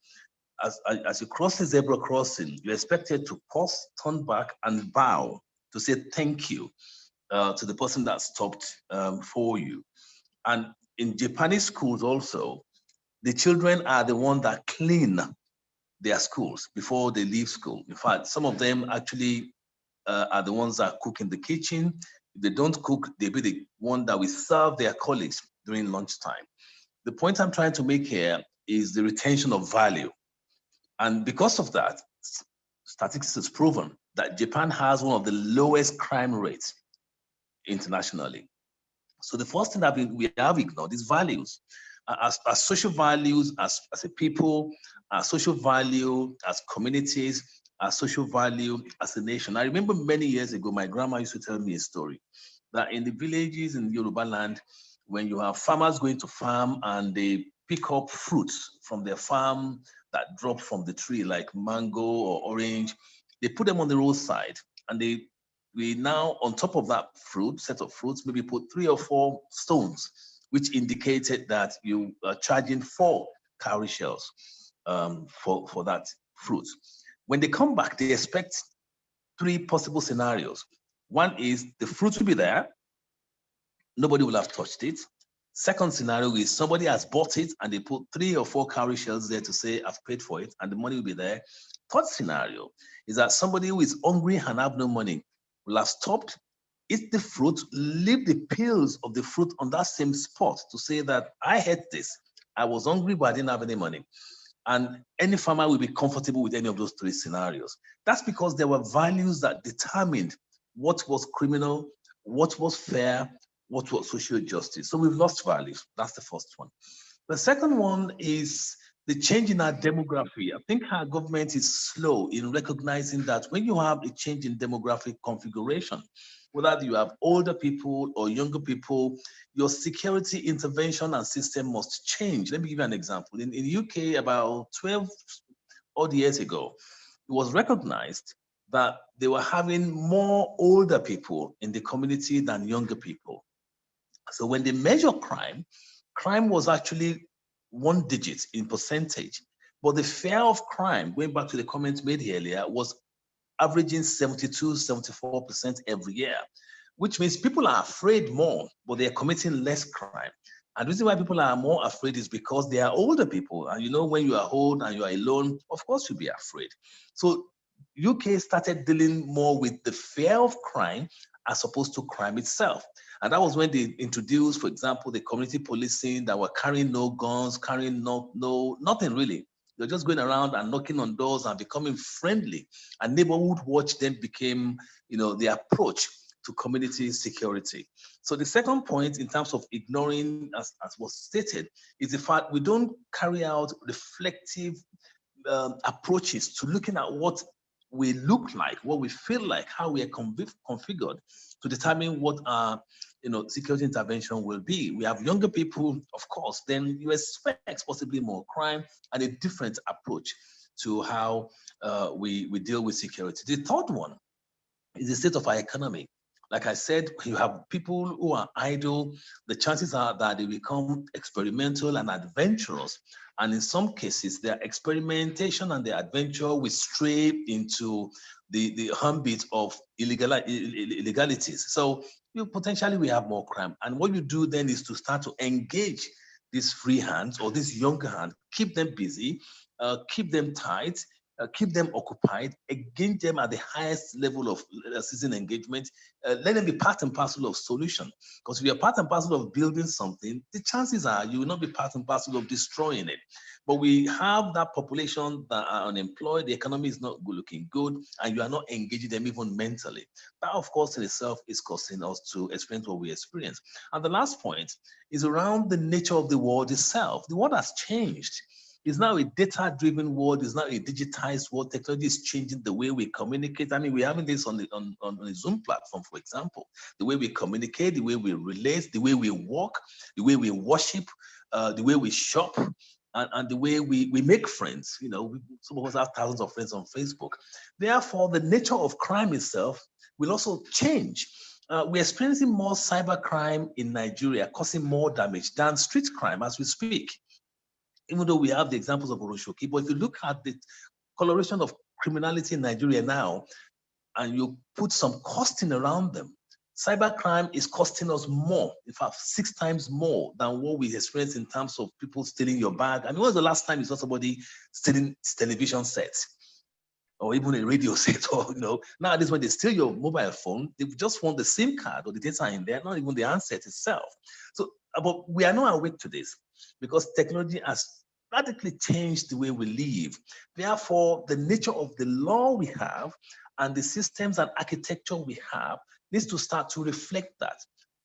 as you cross the zebra crossing, you're expected to pause, turn back, and bow to say thank you to the person that stopped for you. And in Japanese schools also, the children are the ones that clean their schools before they leave school. In fact, some of them actually are the ones that cook in the kitchen. If they don't cook, they'll be the one that will serve their colleagues during lunchtime. The point I'm trying to make here is the retention of value. And because of that, statistics has proven that Japan has one of the lowest crime rates internationally. So the first thing that we have ignored is values. As social values, as a people, as social value, as communities, as social value, as a nation. I remember many years ago, my grandma used to tell me a story that in the villages in Yoruba land, when you have farmers going to farm and they pick up fruits from their farm that drop from the tree, like mango or orange, they put them on the roadside, and we now, on top of that set of fruits, maybe put 3 or 4 stones, which indicated that you are charging 4 cowrie shells for that fruit. When they come back, they expect three possible scenarios. One is the fruit will be there, nobody will have touched it. Second scenario is somebody has bought it and they put 3 or 4 cowrie shells there to say, I've paid for it, and the money will be there. Third scenario is that somebody who is hungry and have no money will have stopped, eat the fruit, leave the peels of the fruit on that same spot to say that I had this. I was hungry, but I didn't have any money. And any farmer will be comfortable with any of those 3 scenarios. That's because there were values that determined what was criminal, what was fair, what was social justice. So we've lost values. That's the first one. The second one is the change in our demography. I think our government is slow in recognizing that when you have a change in demographic configuration, whether you have older people or younger people, your security intervention and system must change. Let me give you an example. In the UK, about 12 odd years ago, it was recognized that they were having more older people in the community than younger people. So when they measure crime, crime was actually 1 digit in percentage, but the fear of crime, going back to the comments made earlier, was averaging 72, 74% every year, which means people are afraid more, but they're committing less crime. And the reason why people are more afraid is because they are older people. And you know, when you are old and you are alone, of course you'll be afraid. So UK started dealing more with the fear of crime as opposed to crime itself. And that was when they introduced, for example, the community policing that were carrying no guns, carrying nothing really. They're just going around and knocking on doors and becoming friendly. And neighborhood watch then became, the approach to community security. So the second point in terms of ignoring, as was stated, is the fact we don't carry out reflective approaches to looking at what we look like, what we feel like, how we are configured to determine what our security intervention will be. We have younger people, of course, then you expect possibly more crime and a different approach to how we deal with security. The third one is the state of our economy. Like I said, you have people who are idle, the chances are that they become experimental and adventurous. And in some cases, their experimentation and their adventure will stray into the ambit of illegalities. So potentially we have more crime. And what you do then is to start to engage these free hands or these younger hands, keep them busy, keep them tight, keep them occupied, engage them at the highest level of citizen engagement, let them be part and parcel of solution. Because if you're part and parcel of building something, the chances are you will not be part and parcel of destroying it. But we have that population that are unemployed, the economy is not looking good, and you are not engaging them even mentally. That, of course, in itself is causing us to experience what we experience. And the last point is around the nature of the world itself. The world has changed. It's now a data-driven world. It's now a digitized world. Technology is changing the way we communicate. I mean, we're having this on the Zoom platform, for example. The way we communicate, the way we relate, the way we walk, the way we worship, the way we shop, and the way we make friends. Some of us have thousands of friends on Facebook. Therefore, the nature of crime itself will also change. We're experiencing more cybercrime in Nigeria, causing more damage than street crime as we speak. Even though we have the examples of Oroshoki, but if you look at the coloration of criminality in Nigeria now, and you put some costing around them, cybercrime is costing us more, in fact, 6 times more than what we experience in terms of people stealing your bag. I mean, when was the last time you saw somebody stealing television sets? Or even a radio set, or nowadays when they steal your mobile phone, they just want the SIM card or the data in there, not even the handset itself. So, but we are not awake to this because technology has radically changed the way we live. Therefore, the nature of the law we have and the systems and architecture we have needs to start to reflect that.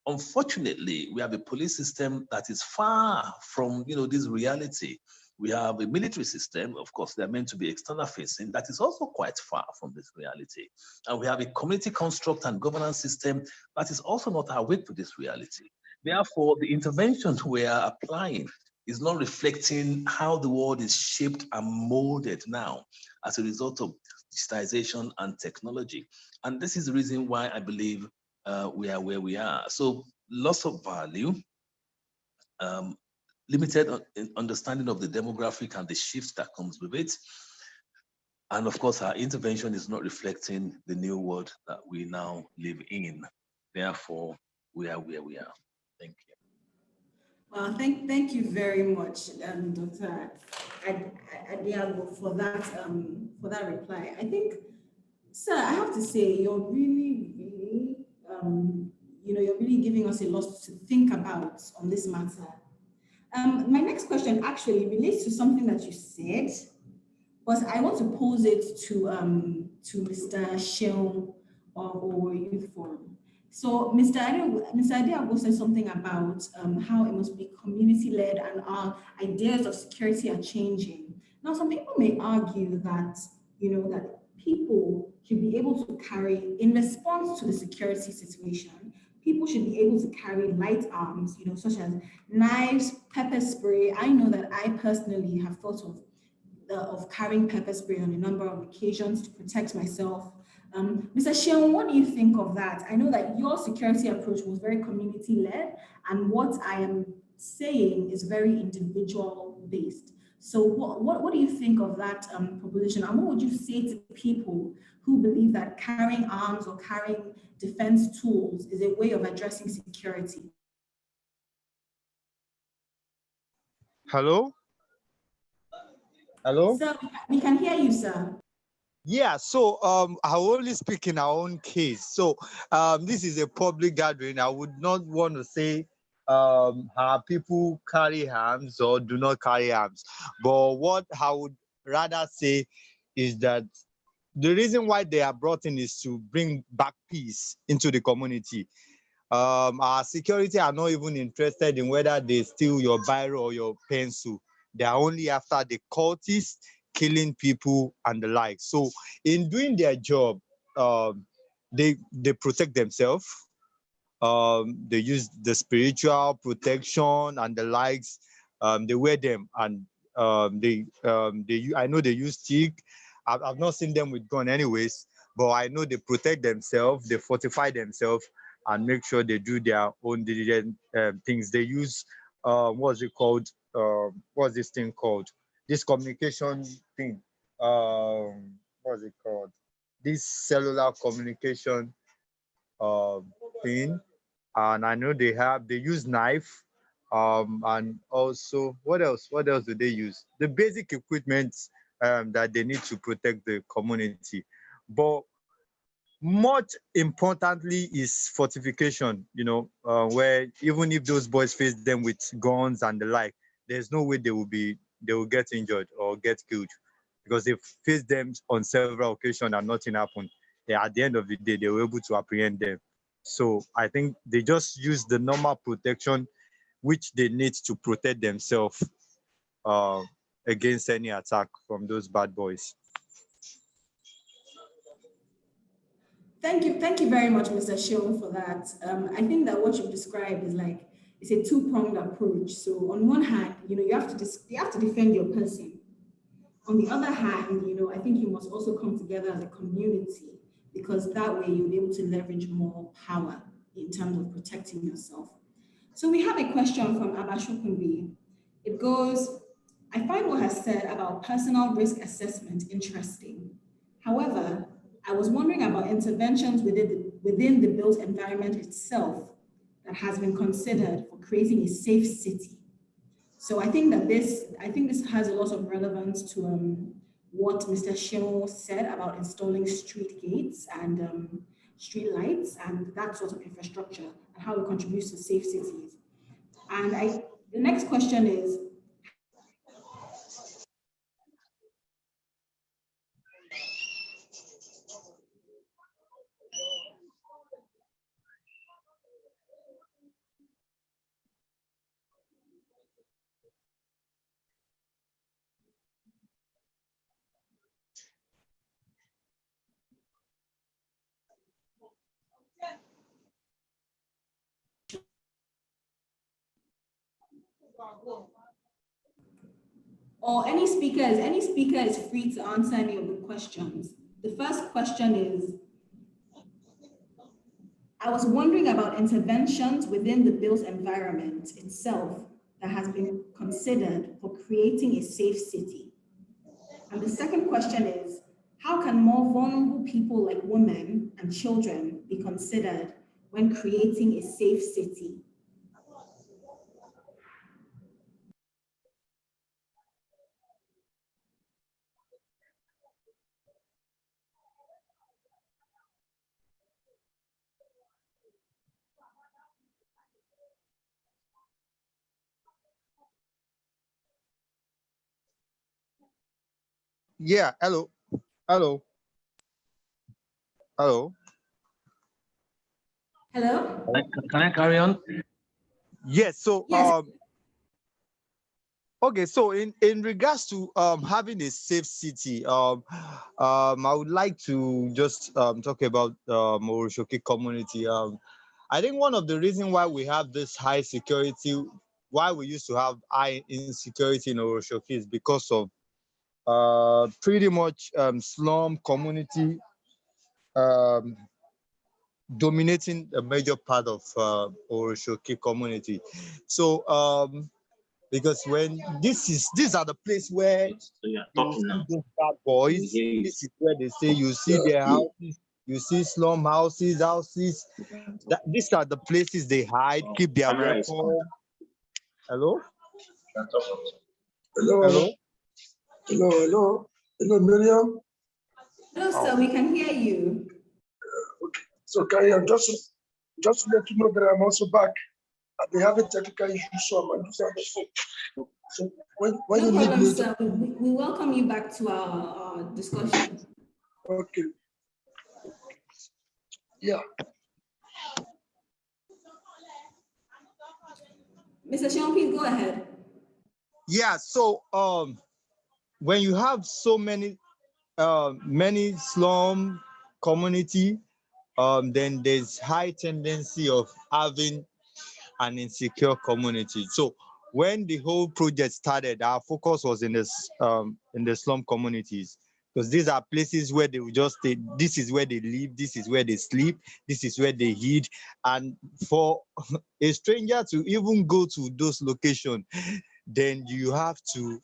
Unfortunately, we have a police system that is far from this reality. We have a military system, of course, they're meant to be external facing, that is also quite far from this reality. And we have a community construct and governance system that is also not awake to this reality. Therefore, the interventions we are applying is not reflecting how the world is shaped and molded now as a result of digitization and technology. And this is the reason why I believe we are where we are. So loss of value, limited understanding of the demographic and the shifts that comes with it, And of course, our intervention is not reflecting the new world that we now live in. Therefore, we are where we are. Thank you. Well, thank you very much, Dr. Adiago, for that reply. I think, sir, I have to say you're really, you're really giving us a lot to think about on this matter. My next question actually relates to something that you said, but I want to pose it to Mr. Sheon of Oworo Youth Forum. So Mr. Adiago said something about how it must be community-led and our ideas of security are changing. Now, some people may argue that, that people should be able to carry, in response to the security situation, people should be able to carry light arms, such as knives, pepper spray. I know that I personally have thought of carrying pepper spray on a number of occasions to protect myself. Mr. Sheon, what do you think of that? I know that your security approach was very community-led, and what I am saying is very individual-based. So what do you think of that proposition? And what would you say to people who believe that carrying arms or carrying defense tools is a way of addressing security? Hello? Hello? Sir, we can hear you, sir. Yeah, so I will only speak in our own case. So this is a public gathering. I would not want to say how people carry arms or do not carry arms. But what I would rather say is that the reason why they are brought in is to bring back peace into the community. Our security are not even interested in whether they steal your biro or your pencil. They are only after the cultists killing people and the like. So in doing their job, they protect themselves. They use the spiritual protection and the likes. They wear them, and I know they use stick. I've not seen them with gun anyways, but I know they protect themselves, they fortify themselves, and make sure they do their own diligent things. They use what's it called? What's this thing called? This communication thing. What's it called? This cellular communication thing. And I know they use knife, and also what else do they use? The basic equipment that they need to protect the community. But much importantly is fortification, where even if those boys face them with guns and the like, there's no way they will get injured or get killed, because they faced them on several occasions and nothing happened. At the end of the day, they were able to apprehend them. So I think they just use the normal protection which they need to protect themselves uh, against any attack from those bad boys. Thank you very much, Mr. Sheon, for that. I think that what you've described is it's a two-pronged approach. So on one hand, you have to defend your person. On the other hand, I think you must also come together as a community, because that way you'll be able to leverage more power in terms of protecting yourself. So we have a question from Abashokunbi. It goes, I find what has said about personal risk assessment interesting. However, I was wondering about interventions within the built environment itself that has been considered for creating a safe city. So I think this has a lot of relevance to what Mr. Sheon said about installing street gates and street lights and that sort of infrastructure and how it contributes to safe cities. And the next question is, or any speaker is free to answer any of the questions. The first question is, I was wondering about interventions within the built environment itself that has been considered for creating a safe city. And the second question is, how can more vulnerable people like women and children be considered when creating a safe city? Yeah, hello, hello, hello. Hello? Can I carry on? Yes, so Yes. okay, so in regards to having a safe city, I would like to just talk about Moroshoki community. I think one of the reasons why we have this high security, why we used to have high insecurity in Moroshoki, is because of pretty much slum community um, dominating a major part of Oroshoki community. So because when these are the place where So you're you talking see now. those bad boys. We hear you. This is where they say you see Yeah. their houses, you see slum houses. These are the places they hide, keep their Camera is on. weapons. Hello, You're talking. Hello, hello. hello, Miriam. Hello, Oh. sir, we can hear you. Okay, so carry on. Just to let you know that I'm also back. I've been having technical issues, so I'm using the phone. So when No you need problem, me, sir. We welcome you back to our discussion. okay, yeah. Mr. Sean, please go ahead. Yeah. So when you have so many many slum community, then there's high tendency of having an insecure community. So when the whole project started, our focus was in the slum communities, because these are places where they will just stay. This is where they live. This is where they sleep. This is where they eat. And for a stranger to even go to those locations, then you have to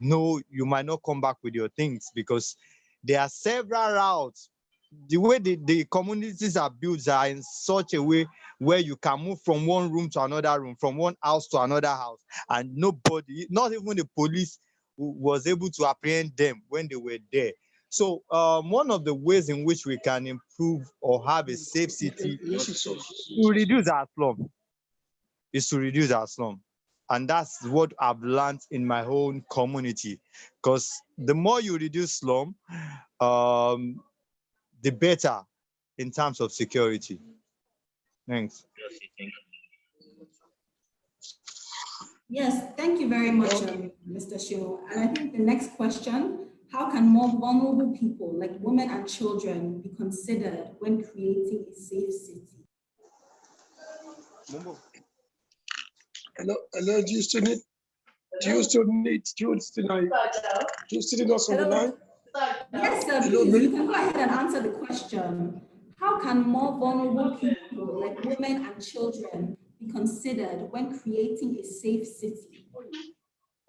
know you might not come back with your things, because there are several routes. The way the communities are built are in such a way where you can move from one room to another room, from one house to another house, and nobody, not even the police, was able to apprehend them when they were there. So one of the ways in which we can improve or have a safe city to reduce our slum is to reduce our slum. And that's what I've learned in my own community. Because the more you reduce slum, the better in terms of security. Thanks. Yes, thank you very much, Mr. Shio. And I think the next question, how can more vulnerable people like women and children be considered when creating a safe city? Hello, do you still need us on the line? Yes, sir, Hello, please, you Miriam. can go ahead and answer the question. How can more vulnerable people like women and children be considered when creating a safe city?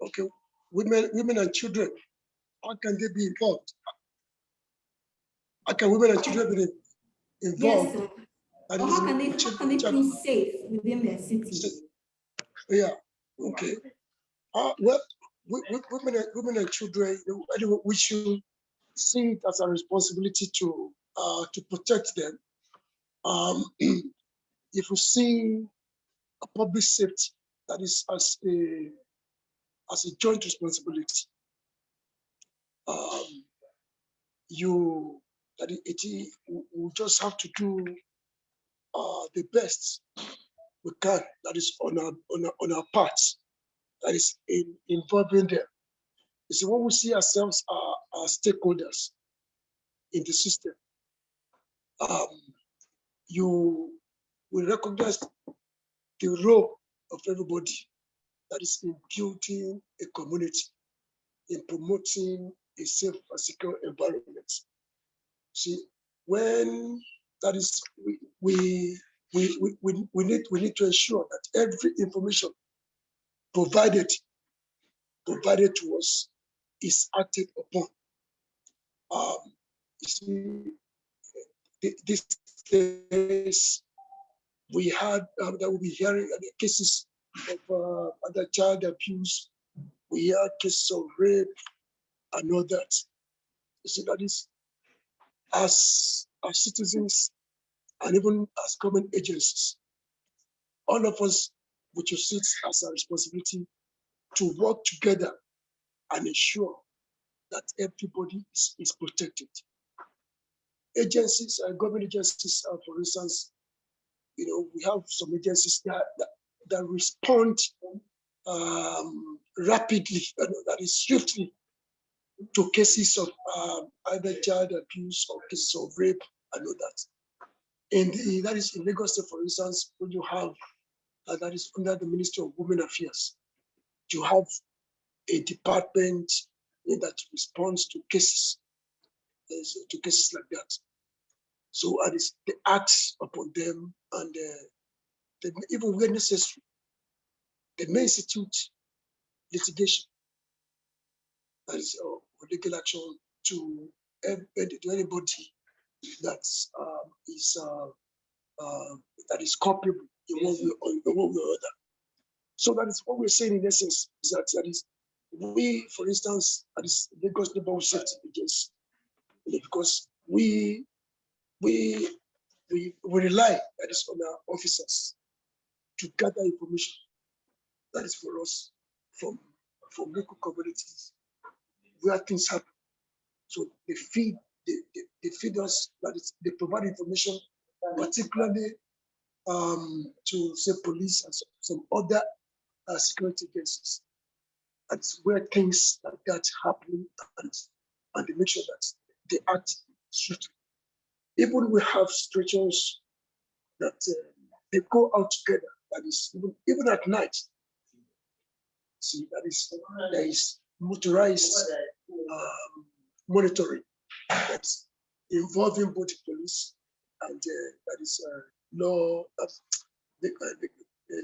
Okay, women and children, how can they be involved? How can women and children be involved? Yes, sir. Or how can they feel safe within their city? Yeah, okay. Well, women and children, anyway, we should see it as a responsibility to protect them. If we see a public safety that is as a joint responsibility, we just have to do the best we can. That is on our part. That is involving them. You see, when we see ourselves as stakeholders in the system, you will recognize the role of everybody that is in building a community, in promoting a safe and secure environment. See, when that is, we need to ensure that every information provided to us is acted upon. You see, these days we had that we'll be hearing the cases of other child abuse. We hear cases of rape and all that. So that is, as citizens and even as government agencies, all of us, we should sit as a responsibility to work together and ensure that everybody is protected. Agencies, government agencies, for instance, we have some agencies that respond rapidly, that is swiftly, to cases of either child abuse or cases of rape and all that. That is in Lagos State, for instance, when you have that is under the Ministry of Women Affairs, you have a department that responds to cases like that. So they act upon them, and even when necessary, they may institute litigation, that is legal action to anybody that is culpable in one way or other. So that is what we're saying in essence, is that is we, for instance, that is Lagos Neighbourhood Safety Agency, because we rely, that is, on our officers to gather information, that is for us, from local communities where things happen. So they feed us, that is, they provide information, particularly to say police and some other security agencies. That's where things like that happen, and they make sure that they act swiftly. Even we have situations that they go out together, that is even at night. See, there is motorized monitoring that's involving both police and that is law, the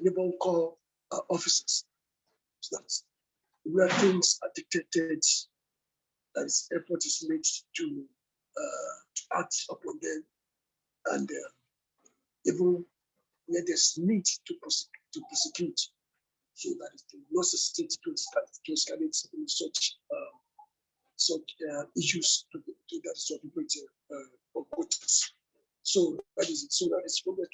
neighborhood call officers. So that's where things are dictated, that is effort is made to act upon them, and even where there's need to prosecute, so that it will not necessitate to escalate in such issues to that sort of voters. So that is it. So that is what we're.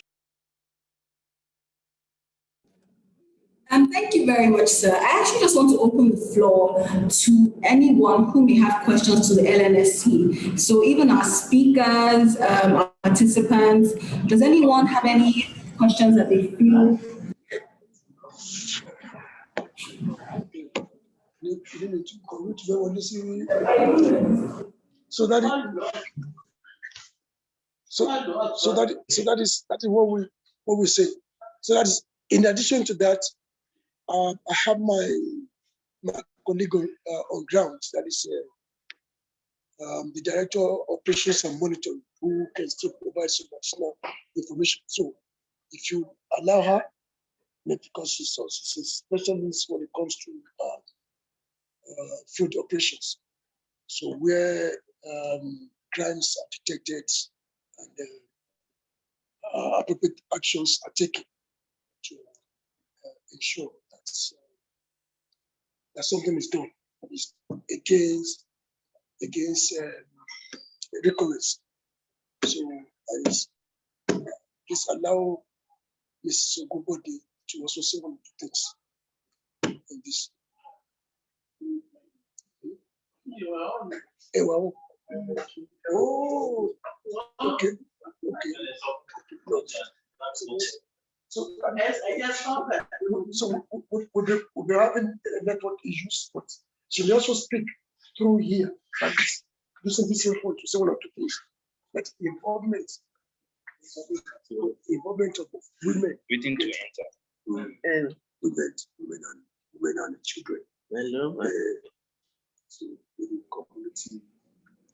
Thank you very much, sir. I actually just want to open the floor to anyone who may have questions to the LNSC. So even our speakers, our participants, does anyone have any questions that they feel? So that is what we say. So that is, in addition to that, I have my colleague on ground, that is the Director of Operations and Monitoring, who can still provide some additional information. So if you allow her, because she's a specialist when it comes to field operations. So where crimes are detected and appropriate actions are taken to ensure that something is done against recurrence. So please allow Mrs. Ogubode to also say one of the things in this. Oh, okay. So we'll be having network issues, but she may also speak through here, like using this phone to say one or two things. That involvement of women waiting to enter. And women and children. Hello. So the community.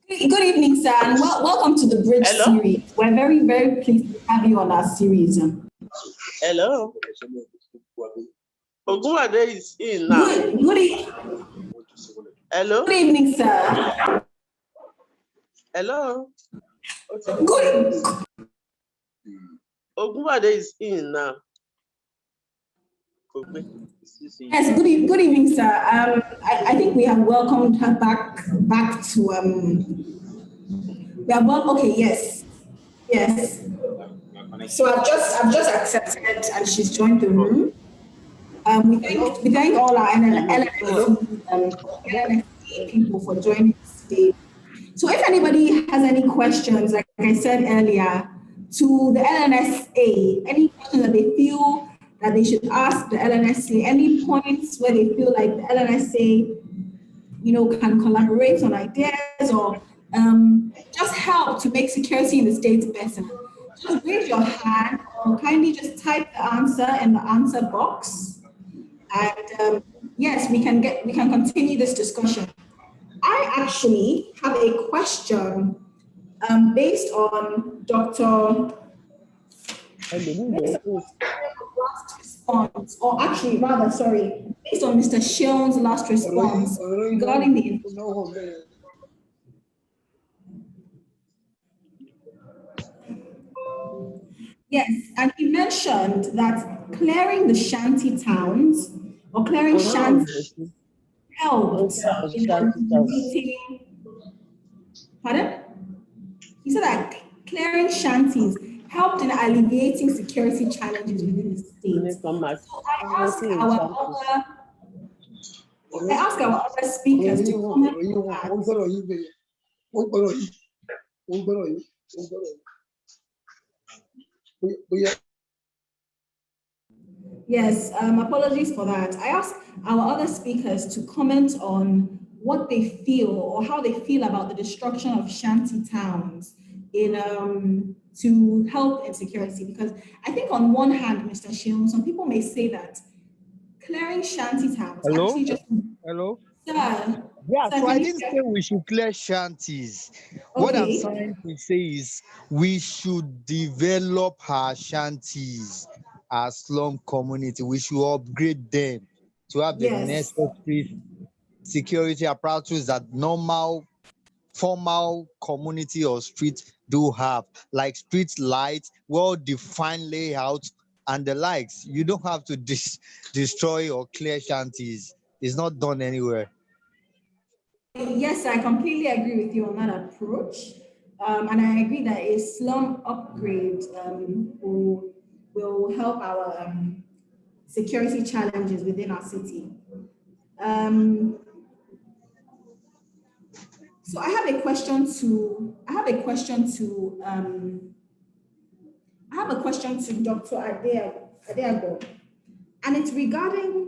Good evening, sir, and welcome to the Bridge series. We're very, very pleased to have you on our series. Hello. Ogunwade is in now. Hello. Good evening, sir. Hello. Good. Ogunwade is in now. Yes, good evening, sir. I think we have welcomed her back to we have okay, yes. So I've just accepted and she's joined the room. We thank all our LNSC people for joining us today. So if anybody has any questions, like I said earlier, to the LNSA, any question that they feel that they should ask the LNSA, any points where they feel like the LNSA, can collaborate on ideas or just help to make security in the states better, just raise your hand or kindly just type the answer in the answer box. And yes, we can continue this discussion. I actually have a question based on Dr. last response, or actually rather, sorry, based on Mr. Shion's last response regarding the yes, and he mentioned that clearing the shanty towns or clearing shanties helped in alleviating. Pardon? He said that clearing shanties helped in alleviating security challenges within the state. So I ask our other speakers to comment on that. Yes, apologies for that. I ask our other speakers to comment on what they feel or how they feel about the destruction of shanty towns in to help in security. Because I think on one hand, Mr. Shion, some people may say that clearing shanty towns actually just Sir, Yeah, sir, so I can you didn't say we should clear shanties. What I'm okay. trying to say is we should develop our shanties, our slum community. We should upgrade them to have the Yes. necessary security apparatus that normal, formal community or street do have, like street lights, well-defined layout, and the likes. You don't have to destroy or clear shanties. It's not done anywhere. Yes, I completely agree with you on that approach. And I agree that a slum upgrade will help our security challenges within our city. So I have a question to Dr. Adeago, and it's regarding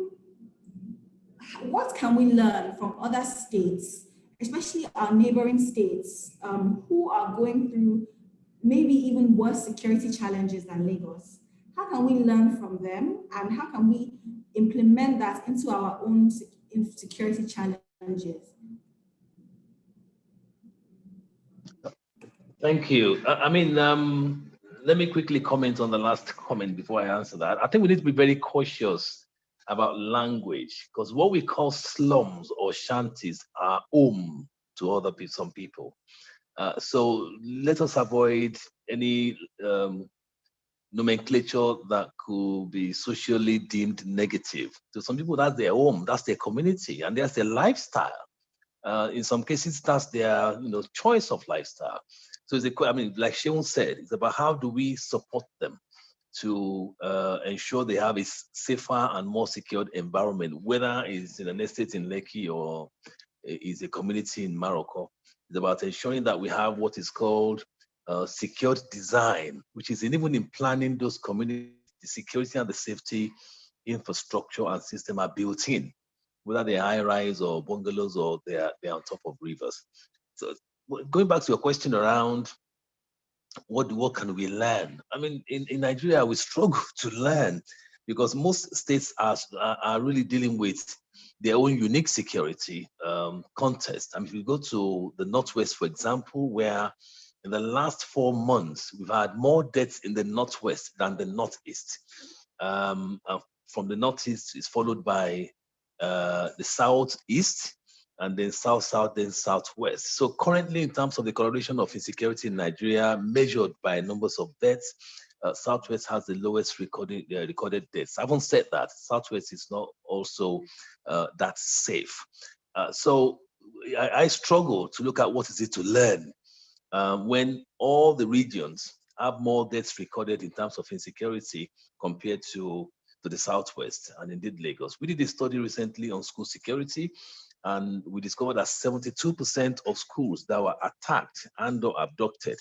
what can we learn from other states, especially our neighboring states, who are going through maybe even worse security challenges than Lagos. How can we learn from them, and how can we implement that into our own security challenges? Thank you. I mean, let me quickly comment on the last comment before I answer that. I think we need to be very cautious about language, because what we call slums or shanties are home to other people, some people. So let us avoid any nomenclature that could be socially deemed negative. To some people, that's their home, that's their community, and that's their lifestyle. In some cases, that's their choice of lifestyle. So like Sheon said, it's about how do we support them to ensure they have a safer and more secured environment, whether it's in an estate in Lekki or is a community in Morocco. It's about ensuring that we have what is called secured design, which is even in planning those communities, the security and the safety infrastructure and system are built in, whether they're high-rise or bungalows or they're on top of rivers. So going back to your question around what can we learn? I mean, in Nigeria, we struggle to learn because most states are really dealing with their own unique security context. I mean, if you go to the Northwest, for example, where in the last 4 months, we've had more deaths in the Northwest than the Northeast. From the Northeast, it's followed by the Southeast, and then south, then southwest. So currently, in terms of the correlation of insecurity in Nigeria, measured by numbers of deaths, Southwest has the lowest recorded deaths. Having said that, Southwest is not also that safe. So I struggle to look at what is it to learn when all the regions have more deaths recorded in terms of insecurity compared to the Southwest and indeed Lagos. We did a study recently on school security, and we discovered that 72% of schools that were attacked and or abducted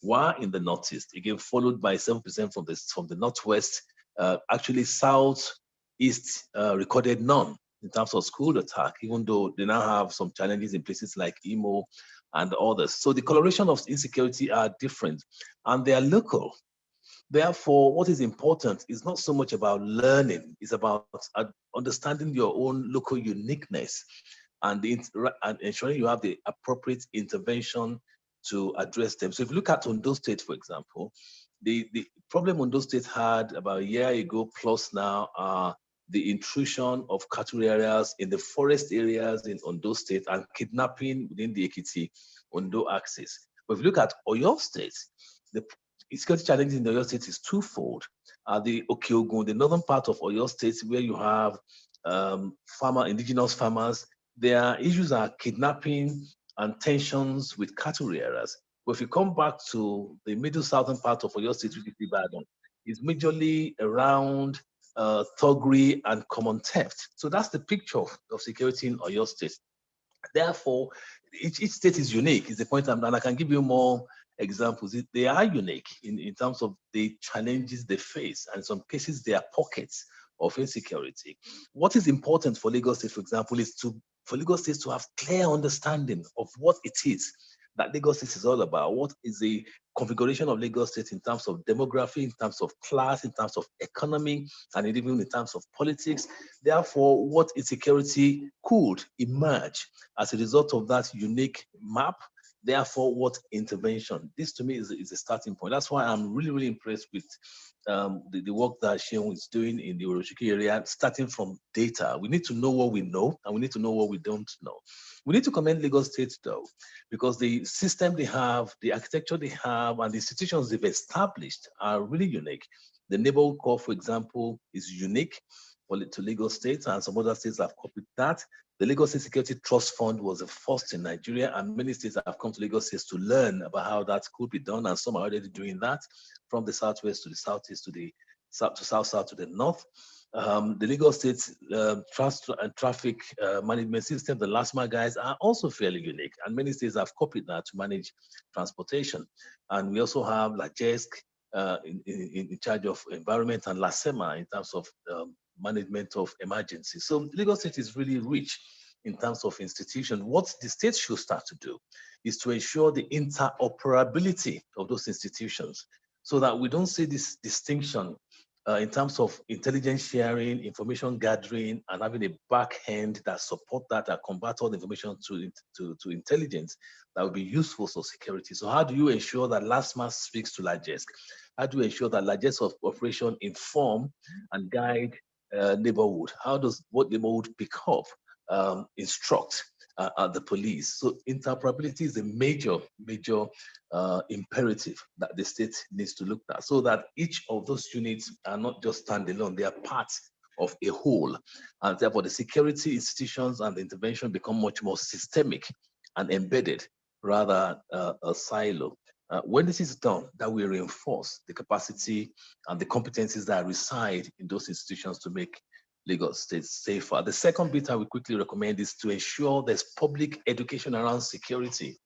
were in the Northeast, again followed by 7% from the Northwest. Actually, Southeast recorded none in terms of school attack, even though they now have some challenges in places like Imo and others. So the coloration of insecurity are different and they are local. Therefore, what is important is not so much about learning, it's about understanding your own local uniqueness and ensuring you have the appropriate intervention to address them. So if you look at Ondo State, for example, the problem Ondo State had about a year ago plus now are the intrusion of cattle areas in the forest areas in Ondo State and kidnapping within the Ekiti-Ondo axis. But if you look at Oyo State, the security challenge in the Oyo State is twofold. The Okeogun, the northern part of Oyo State, where you have indigenous farmers, their issues are kidnapping and tensions with cattle rearers. But if you come back to the middle southern part of Oyo State, which is Ibadan, it's majorly around thuggery and common theft. So that's the picture of security in Oyo State. Therefore, each state is unique, is the point, and I can give you more examples. They are unique in terms of the challenges they face, and in some cases, they are pockets of insecurity. What is important for Lagos State, for example, is for Lagos State to have clear understanding of what it is that Lagos State is all about. What is the configuration of Lagos State in terms of demography, in terms of class, in terms of economy, and even in terms of politics. Therefore, what insecurity could emerge as a result of that unique map. Therefore, what intervention? This to me is a starting point. That's why I'm really, really impressed with the work that Sheon is doing in the Orochiki area, starting from data. We need to know what we know, and we need to know what we don't know. We need to commend Lagos State, though, because the system they have, the architecture they have, and the institutions they've established are really unique. The Neighbourhood Corps, for example, is unique to Lagos State, and some other states have copied that. The Lagos State Security Trust Fund was the first in Nigeria, and many states have come to Lagos State to learn about how that could be done, and some are already doing that, from the southwest to the southeast to the south to the north. The Lagos State traffic management system, the LASMA guys, are also fairly unique, and many states have copied that to manage transportation. And we also have LAJESC in charge of environment, and LASEMA in terms of management of emergencies. So Lagos State is really rich in terms of institutions. What the state should start to do is to ensure the interoperability of those institutions so that we don't see this distinction in terms of intelligence sharing, information gathering, and having a back end that support that convert all the information to intelligence that will be useful for security. So how do you ensure that LASMA speaks to LAJESC? How do you ensure that LAJESC operation inform and guide neighborhood? How does what neighborhood pick up, instruct the police? So interoperability is a major imperative that the state needs to look at, so that each of those units are not just standalone, they are parts of a whole. And therefore the security institutions and the intervention become much more systemic and embedded rather a silo. When this is done, that will reinforce the capacity and the competencies that reside in those institutions to make Lagos State safer. The second bit I would quickly recommend is to ensure there's public education around security.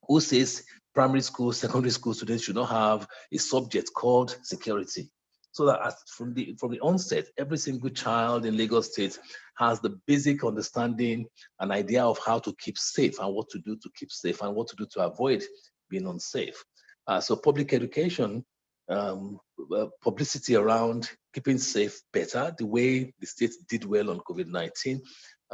Who says primary school, secondary school students should not have a subject called security? So that from the onset, every single child in Lagos State has the basic understanding, an idea of how to keep safe and what to do to keep safe and what to do to avoid being unsafe. So public education, publicity around keeping safe better, the way the state did well on COVID-19,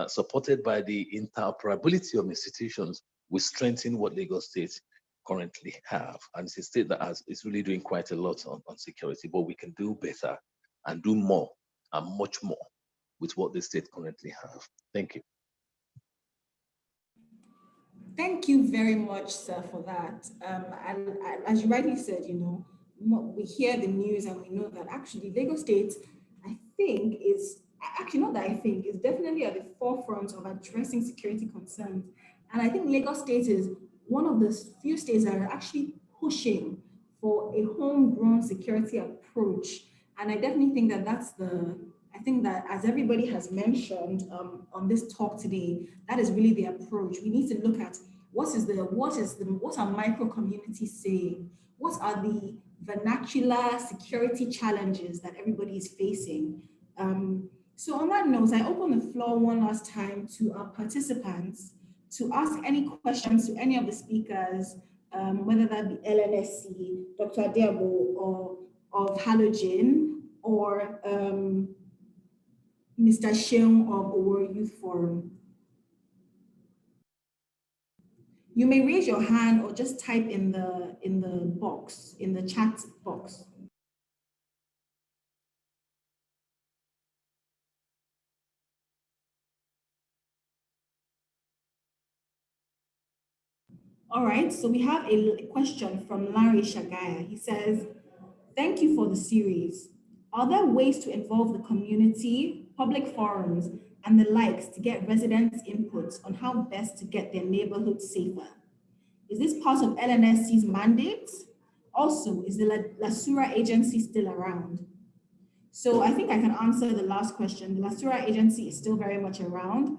supported by the interoperability of institutions, will strengthen what Lagos State currently have. And it's a state that is really doing quite a lot on security, but we can do better and do more and much more with what the state currently have. Thank you. Thank you very much, sir, for that. And as you rightly said, we hear the news and we know that actually Lagos State, I think, is actually not that I think, is definitely at the forefront of addressing security concerns. And I think Lagos State is one of the few states that are actually pushing for a homegrown security approach. And I definitely think that I think that as everybody has mentioned on this talk today, that is really the approach. We need to look at what are micro communities saying? What are the vernacular security challenges that everybody is facing? So on that note, I open the floor one last time to our participants to ask any questions to any of the speakers, whether that be LNSC, Dr. Adebo, or of Halogen, or Mr. Sheung of Oworo Youth Forum. You may raise your hand or just type in the box, in the chat box. All right, so we have a question from Larry Shagaya. He says, thank you for the series. Are there ways to involve the community, public forums, and the likes to get residents' inputs on how best to get their neighborhood safer? Is this part of LNSC's mandate? Also, is the Lasura agency still around? So I think I can answer the last question. The Lasura agency is still very much around.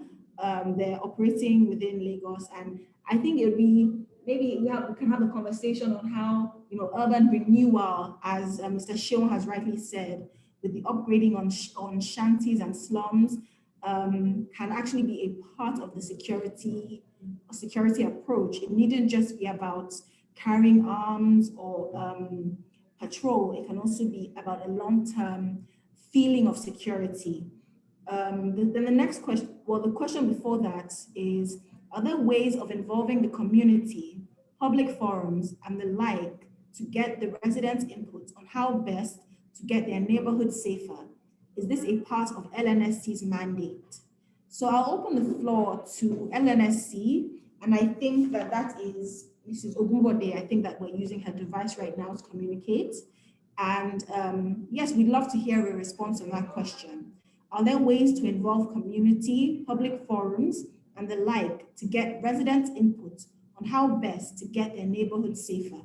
They're operating within Lagos, and I think it would be maybe we can have a conversation on how urban renewal, as Mr. Sheung has rightly said, with the upgrading on shanties and slums, can actually be a part of the security approach. It needn't just be about carrying arms or patrol. It can also be about a long-term feeling of security. Then the next question, the question before that is, are there ways of involving the community, public forums, and the like to get the residents' input on how best to get their neighborhood safer? Is this a part of LNSC's mandate? So I'll open the floor to LNSC, and I think that is Mrs. Ogunbode. I think that we're using her device right now to communicate. And yes, we'd love to hear a response on that question. Are there ways to involve community, public forums, and the like to get residents' input on how best to get their neighborhood safer?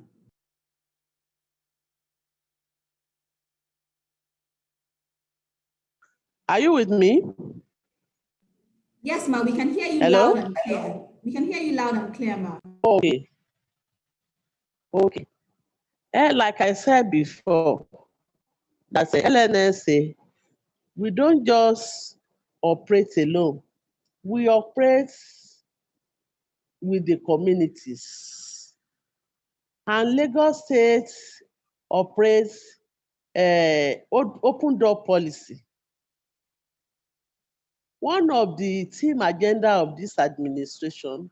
Are you with me? Yes, ma, we can hear you Hello? loud and clear. We can hear you loud and clear, ma. Okay. Okay. Like I said before, that's a LNSA. We don't just operate alone. We operate with the communities. And Lagos State operates open door policy. One of the team agenda of this administration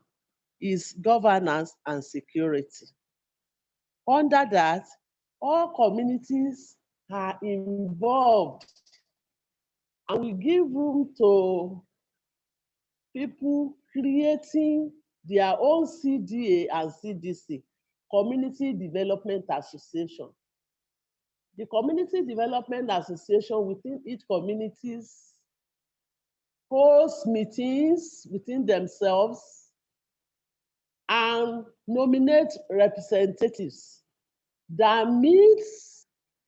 is governance and security. Under that, all communities are involved, and we give room to people creating their own CDA and CDC, Community Development Association. The Community Development Association within each community host meetings within themselves and nominate representatives that meet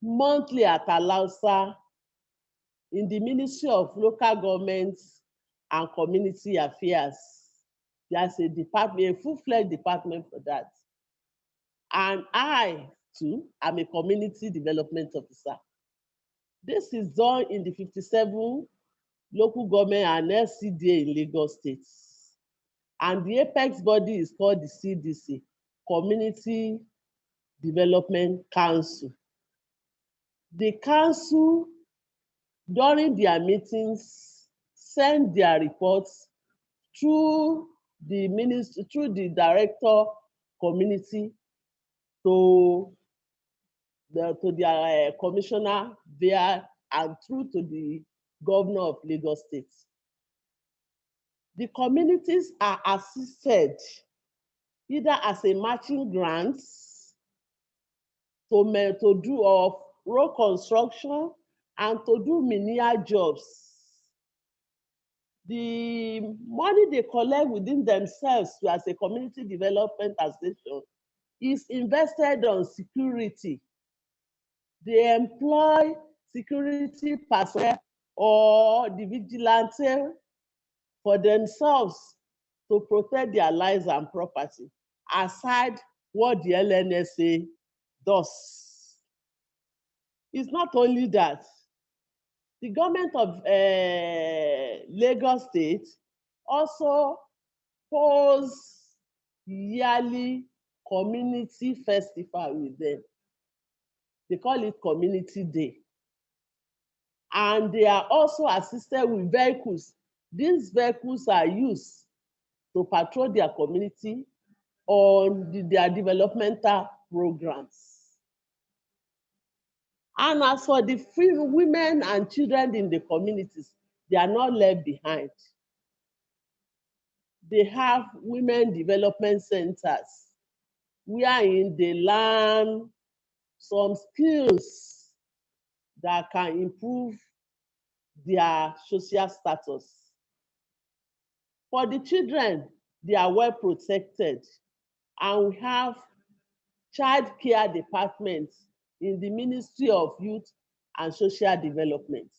monthly at Alausa in the Ministry of Local Government and Community Affairs. There's a department, a full-fledged department for that. And I, too, am a community development officer. This is done in the 57 local government and LCDA in Lagos State. And the apex body is called the CDC, Community Development Council. The council, during their meetings, send their reports through the ministry, through the director community to their commissioner there and through to the governor of Lagos State. The communities are assisted either as a matching grant to do of road construction and to do menial jobs. The money they collect within themselves as a community development association is invested on security. They employ security personnel or the vigilante for themselves to protect their lives and property, aside what the LNSA does. It's not only that. The government of Lagos State also holds yearly community festival with them. They call it Community Day. And they are also assisted with vehicles. These vehicles are used to patrol their community on their developmental programs. And as for the women and children in the communities, they are not left behind. They have women development centers wherein they learn some skills that can improve their social status. For the children, they are well protected, and we have child care departments in the Ministry of Youth and Social Development.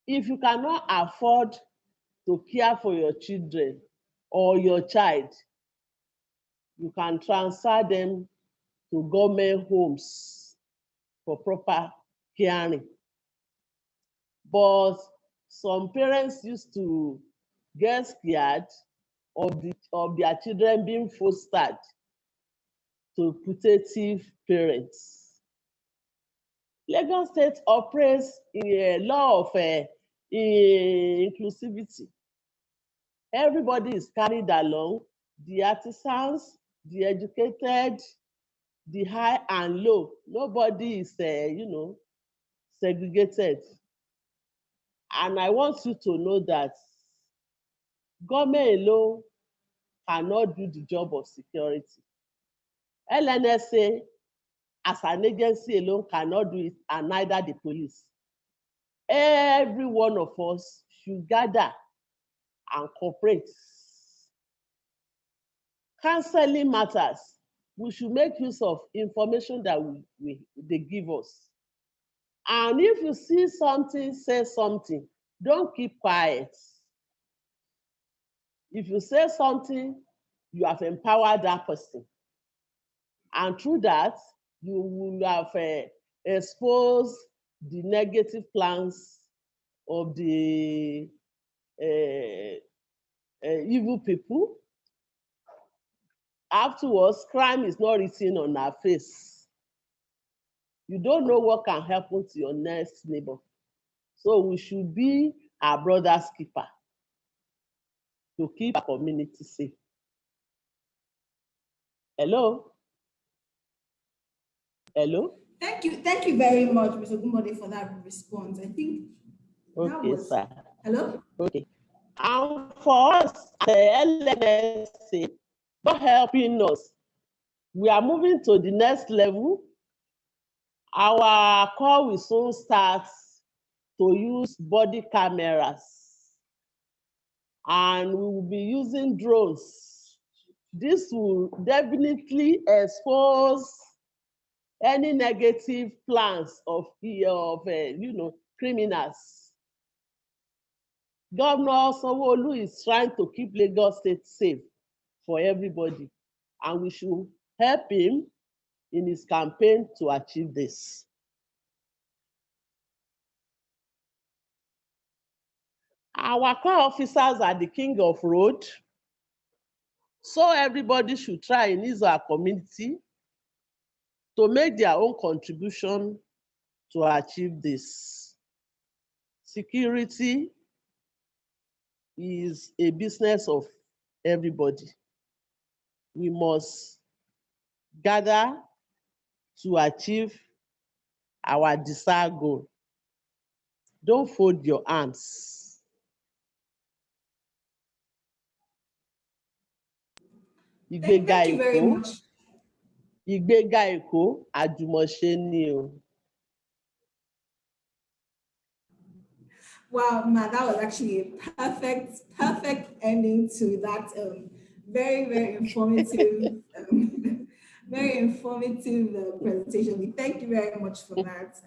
If you cannot afford to care for your children or your child, you can transfer them to government homes for proper caring. But some parents used to get scared of their children being fostered to putative parents. Lagos State operates in a law of inclusivity. Everybody is carried along, the artisans, the educated, the high and low. Nobody is, segregated. And I want you to know that government alone cannot do the job of security. LNSA as an agency alone cannot do it, and neither the police. Every one of us should gather and cooperate. Counseling matters. We should make use of information that they give us. And if you see something, say something. Don't keep quiet. If you say something, you have empowered that person. And through that, you will have exposed the negative plans of the evil people. Afterwards, crime is not written on our face. You don't know what can happen to your next neighbor. So we should be our brother's keeper to keep our community safe. Hello? Hello? Thank you very much, Mr. Gumode, for that response. I think that was... Sir. Hello? Okay. And for us, the LNSA, not helping us. We are moving to the next level. Our call will soon start to use body cameras. And we will be using drones. This will definitely expose any negative plans of criminals. Governor Sanwo-Olu is trying to keep Lagos State safe for everybody, and we should help him in his campaign to achieve this. Our core officers are the king of road, so everybody should try in his or her community to make their own contribution to achieve this. Security is a business of everybody. We must gather to achieve our desired goal. Don't fold your hands. Ìgbéga Thank you very Èkó, much. ìgbéga Èkó, àjùmọ̀ṣe ni o. Wow, Ma, that was actually a perfect ending to that very informative, very informative presentation. We thank you very much for that.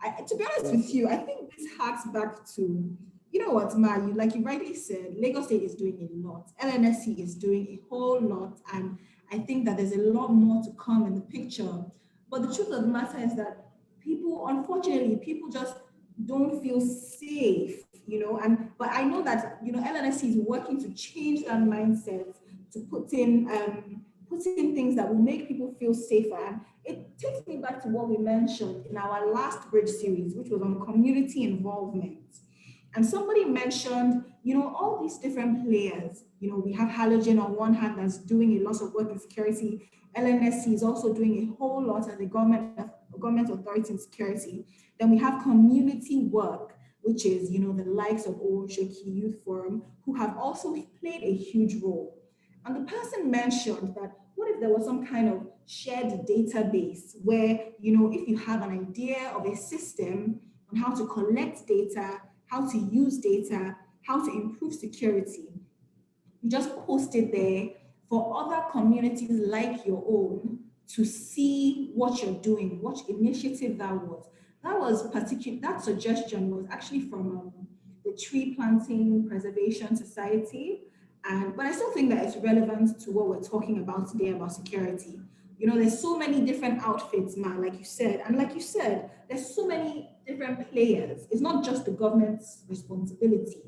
And to be honest with you, I think this harks back to, you know what, Ma, like you rightly said, Lagos State is doing a lot. LNSC is doing a whole lot. And I think that there's a lot more to come in the picture. But the truth of the matter is that unfortunately, people just don't feel safe, but I know that, LNSC is working to change that mindset, to put in things that will make people feel safer. And it takes me back to what we mentioned in our last bridge series, which was on community involvement. And somebody mentioned, all these different players. We have Halogen on one hand that's doing a lot of work in security. LNSC is also doing a whole lot as a government authority in security. Then we have community work, which is, the likes of Oworo Youth Forum, who have also played a huge role. And the person mentioned that what if there was some kind of shared database where, if you have an idea of a system on how to collect data, how to use data, how to improve security, you just post it there for other communities like your own to see what you're doing, what initiative that was. That suggestion was actually from the Tree Planting Preservation Society. But I still think that it's relevant to what we're talking about today about security. There's so many different outfits, man, like you said. And like you said, there's so many different players. It's not just the government's responsibility.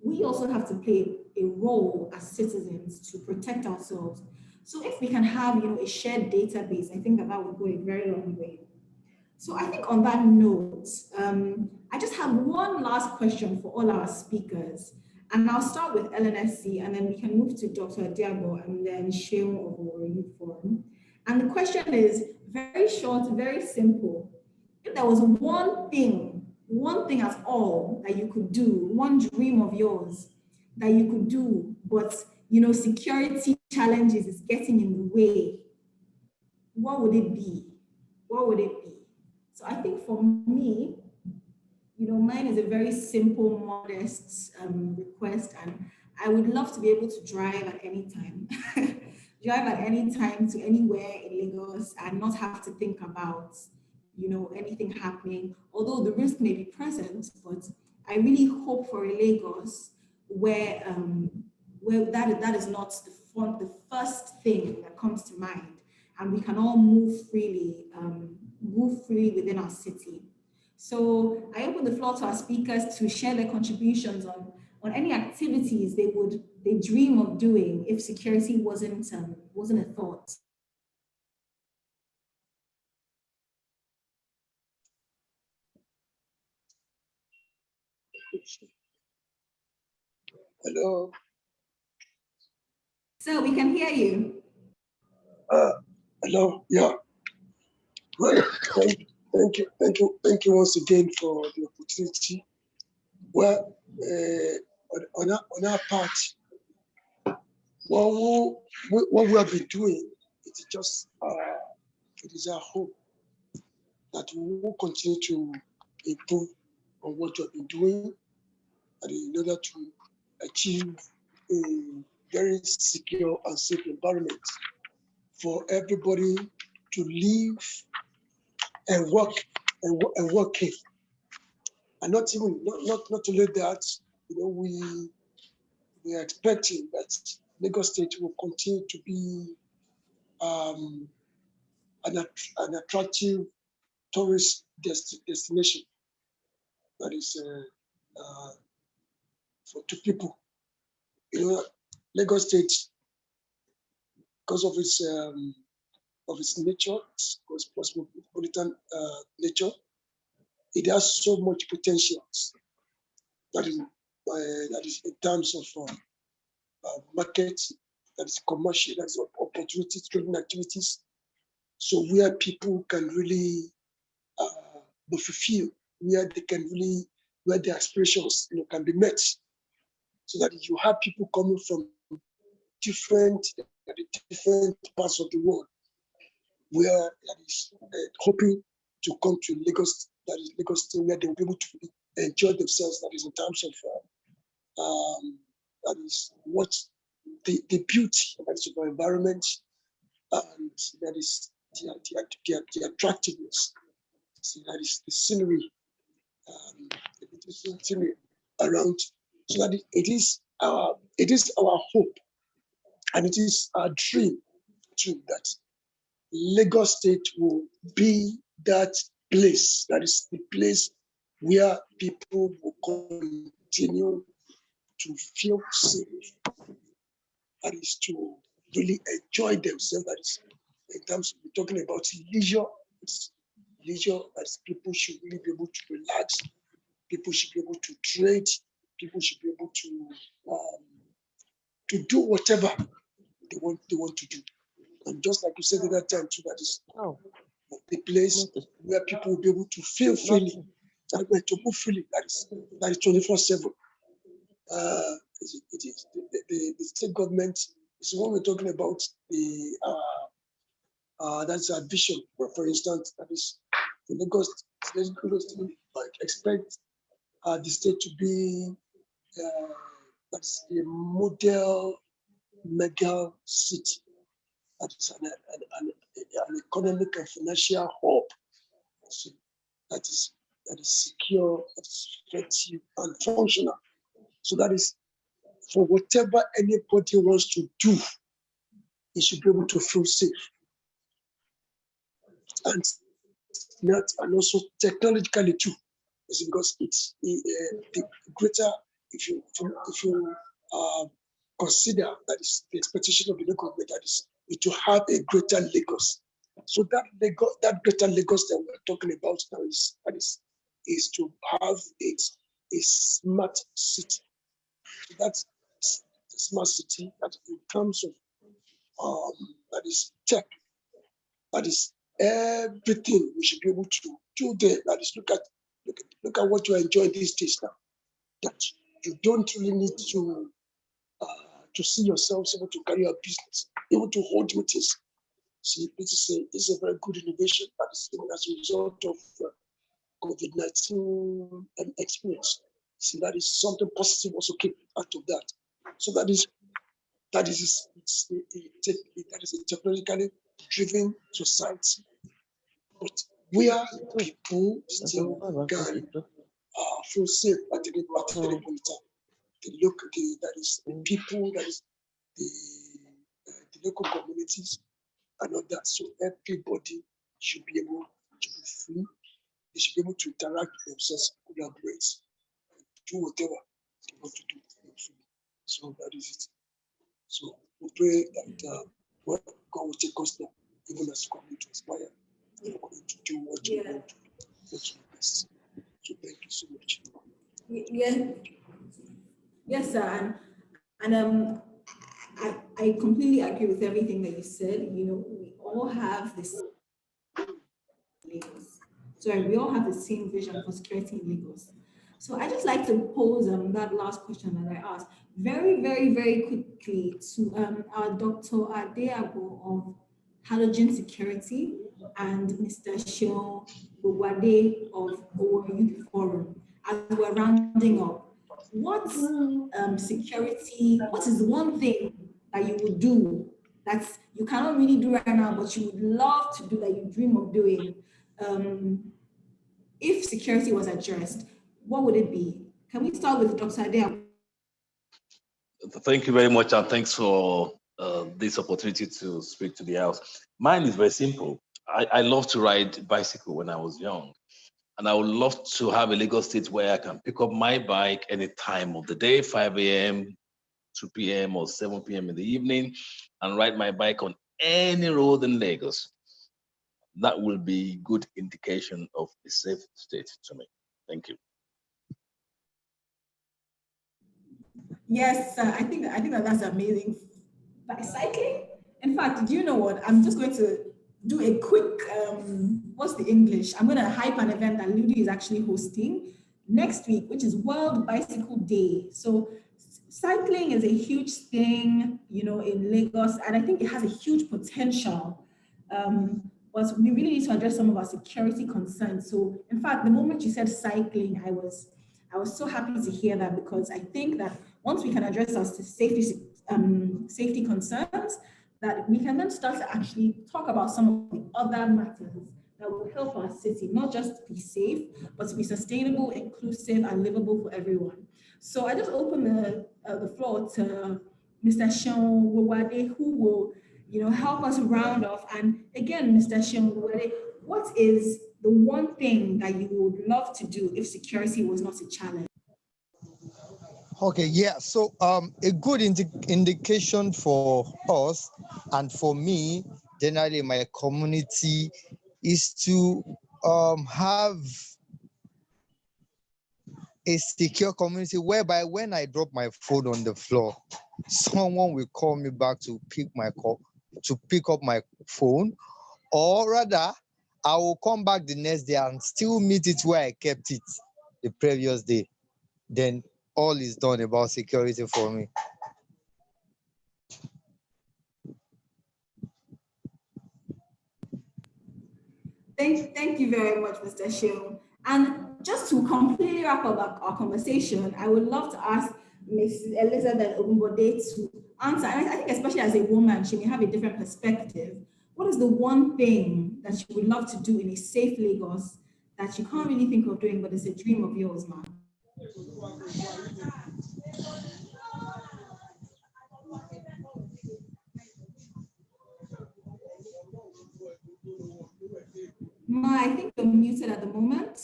We also have to play a role as citizens to protect ourselves. So if we can have, a shared database, I think that would go a very long way. So I think on that note, I just have one last question for all our speakers. And I'll start with LNSC, and then we can move to Dr. Diabo and then Sheung of Oworo Youth Forum. And the question is very short, very simple. If there was one thing at all that you could do, one dream of yours that you could do, but security challenges is getting in the way, what would it be? What would it be? So I think for me, mine is a very simple, modest request, and I would love to be able to drive at any time. Drive at any time to anywhere in Lagos and not have to think about, anything happening. Although the risk may be present, but I really hope for a Lagos where that is not the first thing that comes to mind, and we can all move freely within our city. So I open the floor to our speakers to share their contributions on any activities they dream of doing if security wasn't a thought. Hello. So we can hear you. Hello. Yeah. Well, thank you once again for the opportunity. Well, on our part, what we have been doing, it is our hope that we will continue to improve on what we have been doing, and in order to achieve a very secure and safe environment for everybody to live and work in. And not only that, we are expecting that Lagos State will continue to be an attractive tourist destination that is to people. Lagos State, because of its nature, cosmopolitan nature, it has so much potential that is in terms of market, that is commercial, that is opportunities, trading activities. So where people can really be fulfilled, where their aspirations can be met. So that you have people coming from different the different parts of the world where that is hoping to come to Lagos, that is Lagos State, where they will be able to enjoy themselves, that is in terms of that is what the beauty that is of our environment, and that is the attractiveness. So that is the scenery, the scenery around. So that it is our hope, and it is our dream too, that Lagos State will be that place, that is the place where people will continue to feel safe, that is to really enjoy themselves, that is in terms of we're talking about leisure, as people should really be able to relax, people should be able to trade, people should be able to do whatever they want to do. And just like you said at that time too, that is the place where people will be able to feel freely, to move freely, that is 24/7. It is the state government is what we're talking about. That's our vision. For instance, that is the Lagos expect the state to be that's a model mega city. That is an economic and financial hub. So that is secure, that is effective and functional. So that is for whatever anybody wants to do, he should be able to feel safe. And also technologically too, is because it's the greater, if you consider that is the expectation of the local government, that is to have a greater Lagos. So that greater Lagos that we're talking about now is to have a smart city. So that's a smart city that in terms of that is tech, that is everything we should be able to do there. That is look at what you enjoy these days now. That you don't really need to see yourself able to carry out business, able to hold meetings. See, this is a very good innovation that is as a result of COVID-19 experience. See, that is something positive also came out of that. So that is a technologically driven society, but where people still can feel safe at any point in time. That is the people, that is the local communities and all that. So everybody should be able to be free. They should be able to interact with themselves, collaborate, do whatever they want to do. So that is it. So we pray that God will take us now, even as we continue to aspire, to do what we want to do. That's best. So thank you so much. Yeah. Yes, sir. And I completely agree with everything that you said. You know, we all have this Lagos. So we all have the same vision for security in Lagos. So I just like to pose that last question that I asked very, very, very quickly to our Dr. Adeabo of Halogen Security and Mr. Sean Bogwade of Oworo Youth Forum. As we're rounding up, what security, what is one thing that you would do that you cannot really do right now, but you would love to do, that you dream of doing? If security was addressed, what would it be? Can we start with Dr. Adea? Thank you very much, and thanks for this opportunity to speak to the House. Mine is very simple. I love to ride bicycle when I was young, and I would love to have a Lagos State where I can pick up my bike any time of the day, 5 a.m., 2 p.m., or 7 p.m. in the evening, and ride my bike on any road in Lagos. That will be good indication of a safe state to me. Thank you. Yes, I think that's amazing. Bicycling? In fact, do you know what? I'm just going to do a quick, what's the English? I'm going to hype an event that Ludi is actually hosting next week, which is World Bicycle Day. So cycling is a huge thing, in Lagos, and I think it has a huge potential. But we really need to address some of our security concerns. So, in fact, the moment you said cycling, I was so happy to hear that, because I think that once we can address our safety concerns, that we can then start to actually talk about some of the other matters that will help our city, not just to be safe, but to be sustainable, inclusive, and livable for everyone. So I just open the floor to Mr. Sean Wawade, who will, help us round off. And again, Mr. Sean Wawade, what is the one thing that you would love to do if security was not a challenge? Okay, yeah. So a good indication for us and for me, generally in my community, is to have a secure community whereby when I drop my phone on the floor, someone will call me back to pick up my phone, or rather, I will come back the next day and still meet it where I kept it the previous day. Then all is done about security for me. Thank you very much, Mr. Sheung. And just to completely wrap up our conversation, I would love to ask Ms. Elizabeth Ogunbode to answer, and I think especially as a woman, she may have a different perspective. What is the one thing that you would love to do in a safe Lagos that you can't really think of doing, but it's a dream of yours, ma'am? Ma, I think you're muted at the moment.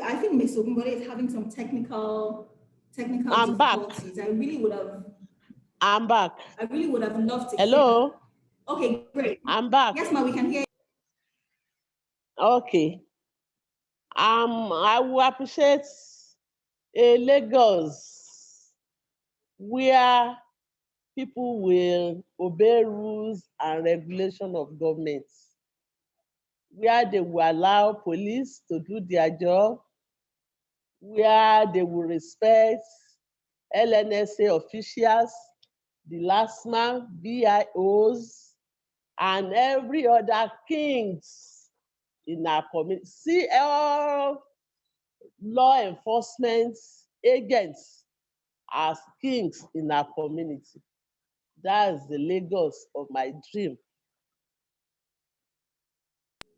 I think Ms. Ogunbode is having some technical I'm difficulties. back. I'm back. I really would have loved to hear. Okay, great. I'm back. Yes, ma, we can hear you. Okay. I will appreciate a Lagos where people will obey rules and regulation of government, where they will allow police to do their job, where they will respect LNSA officials, the LASMA, BIOs, and every other kings in our community. See, all law enforcement agents as kings in our community. That's the Lagos of my dream,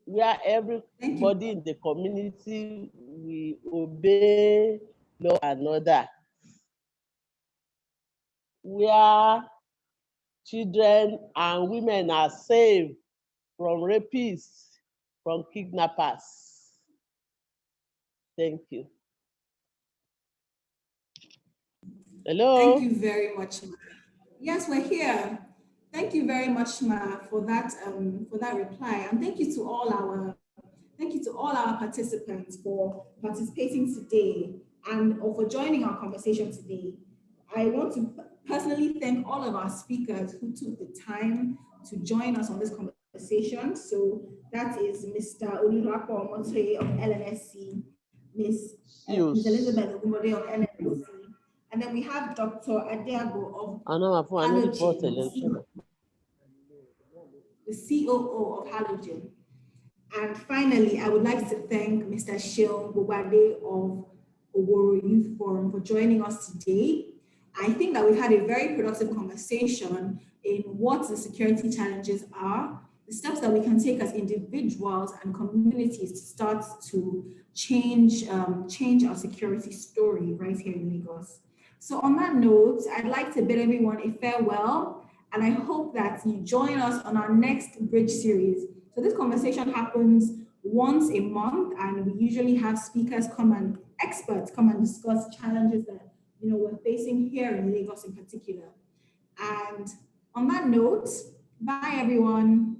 where everybody in the community will obey law and order, where children and women are saved from rapists, from kidnappers. Thank you. Hello? Thank you very much, ma. Yes, we're here. Thank you very much, ma, for that reply, and thank you to all our participants for participating today and for joining our conversation today. I want to personally thank all of our speakers who took the time to join us on this conversation. So that is Mr. Olurapo Omotoye of LNSC, Ms. Elizabeth Ogunbode of LNSC, and then we have Dr. Adeago of Halogen, the COO of Halogen. And finally, I would like to thank Mr. Seun Wawade of Oworo Youth Forum for joining us today. I think that we've had a very productive conversation in what the security challenges are, the steps that we can take as individuals and communities to start to change our security story right here in Lagos. So on that note, I'd like to bid everyone a farewell, and I hope that you join us on our next Bridge series. So this conversation happens once a month, and we usually have experts come and discuss challenges that we're facing here in Lagos in particular. And on that note, bye everyone.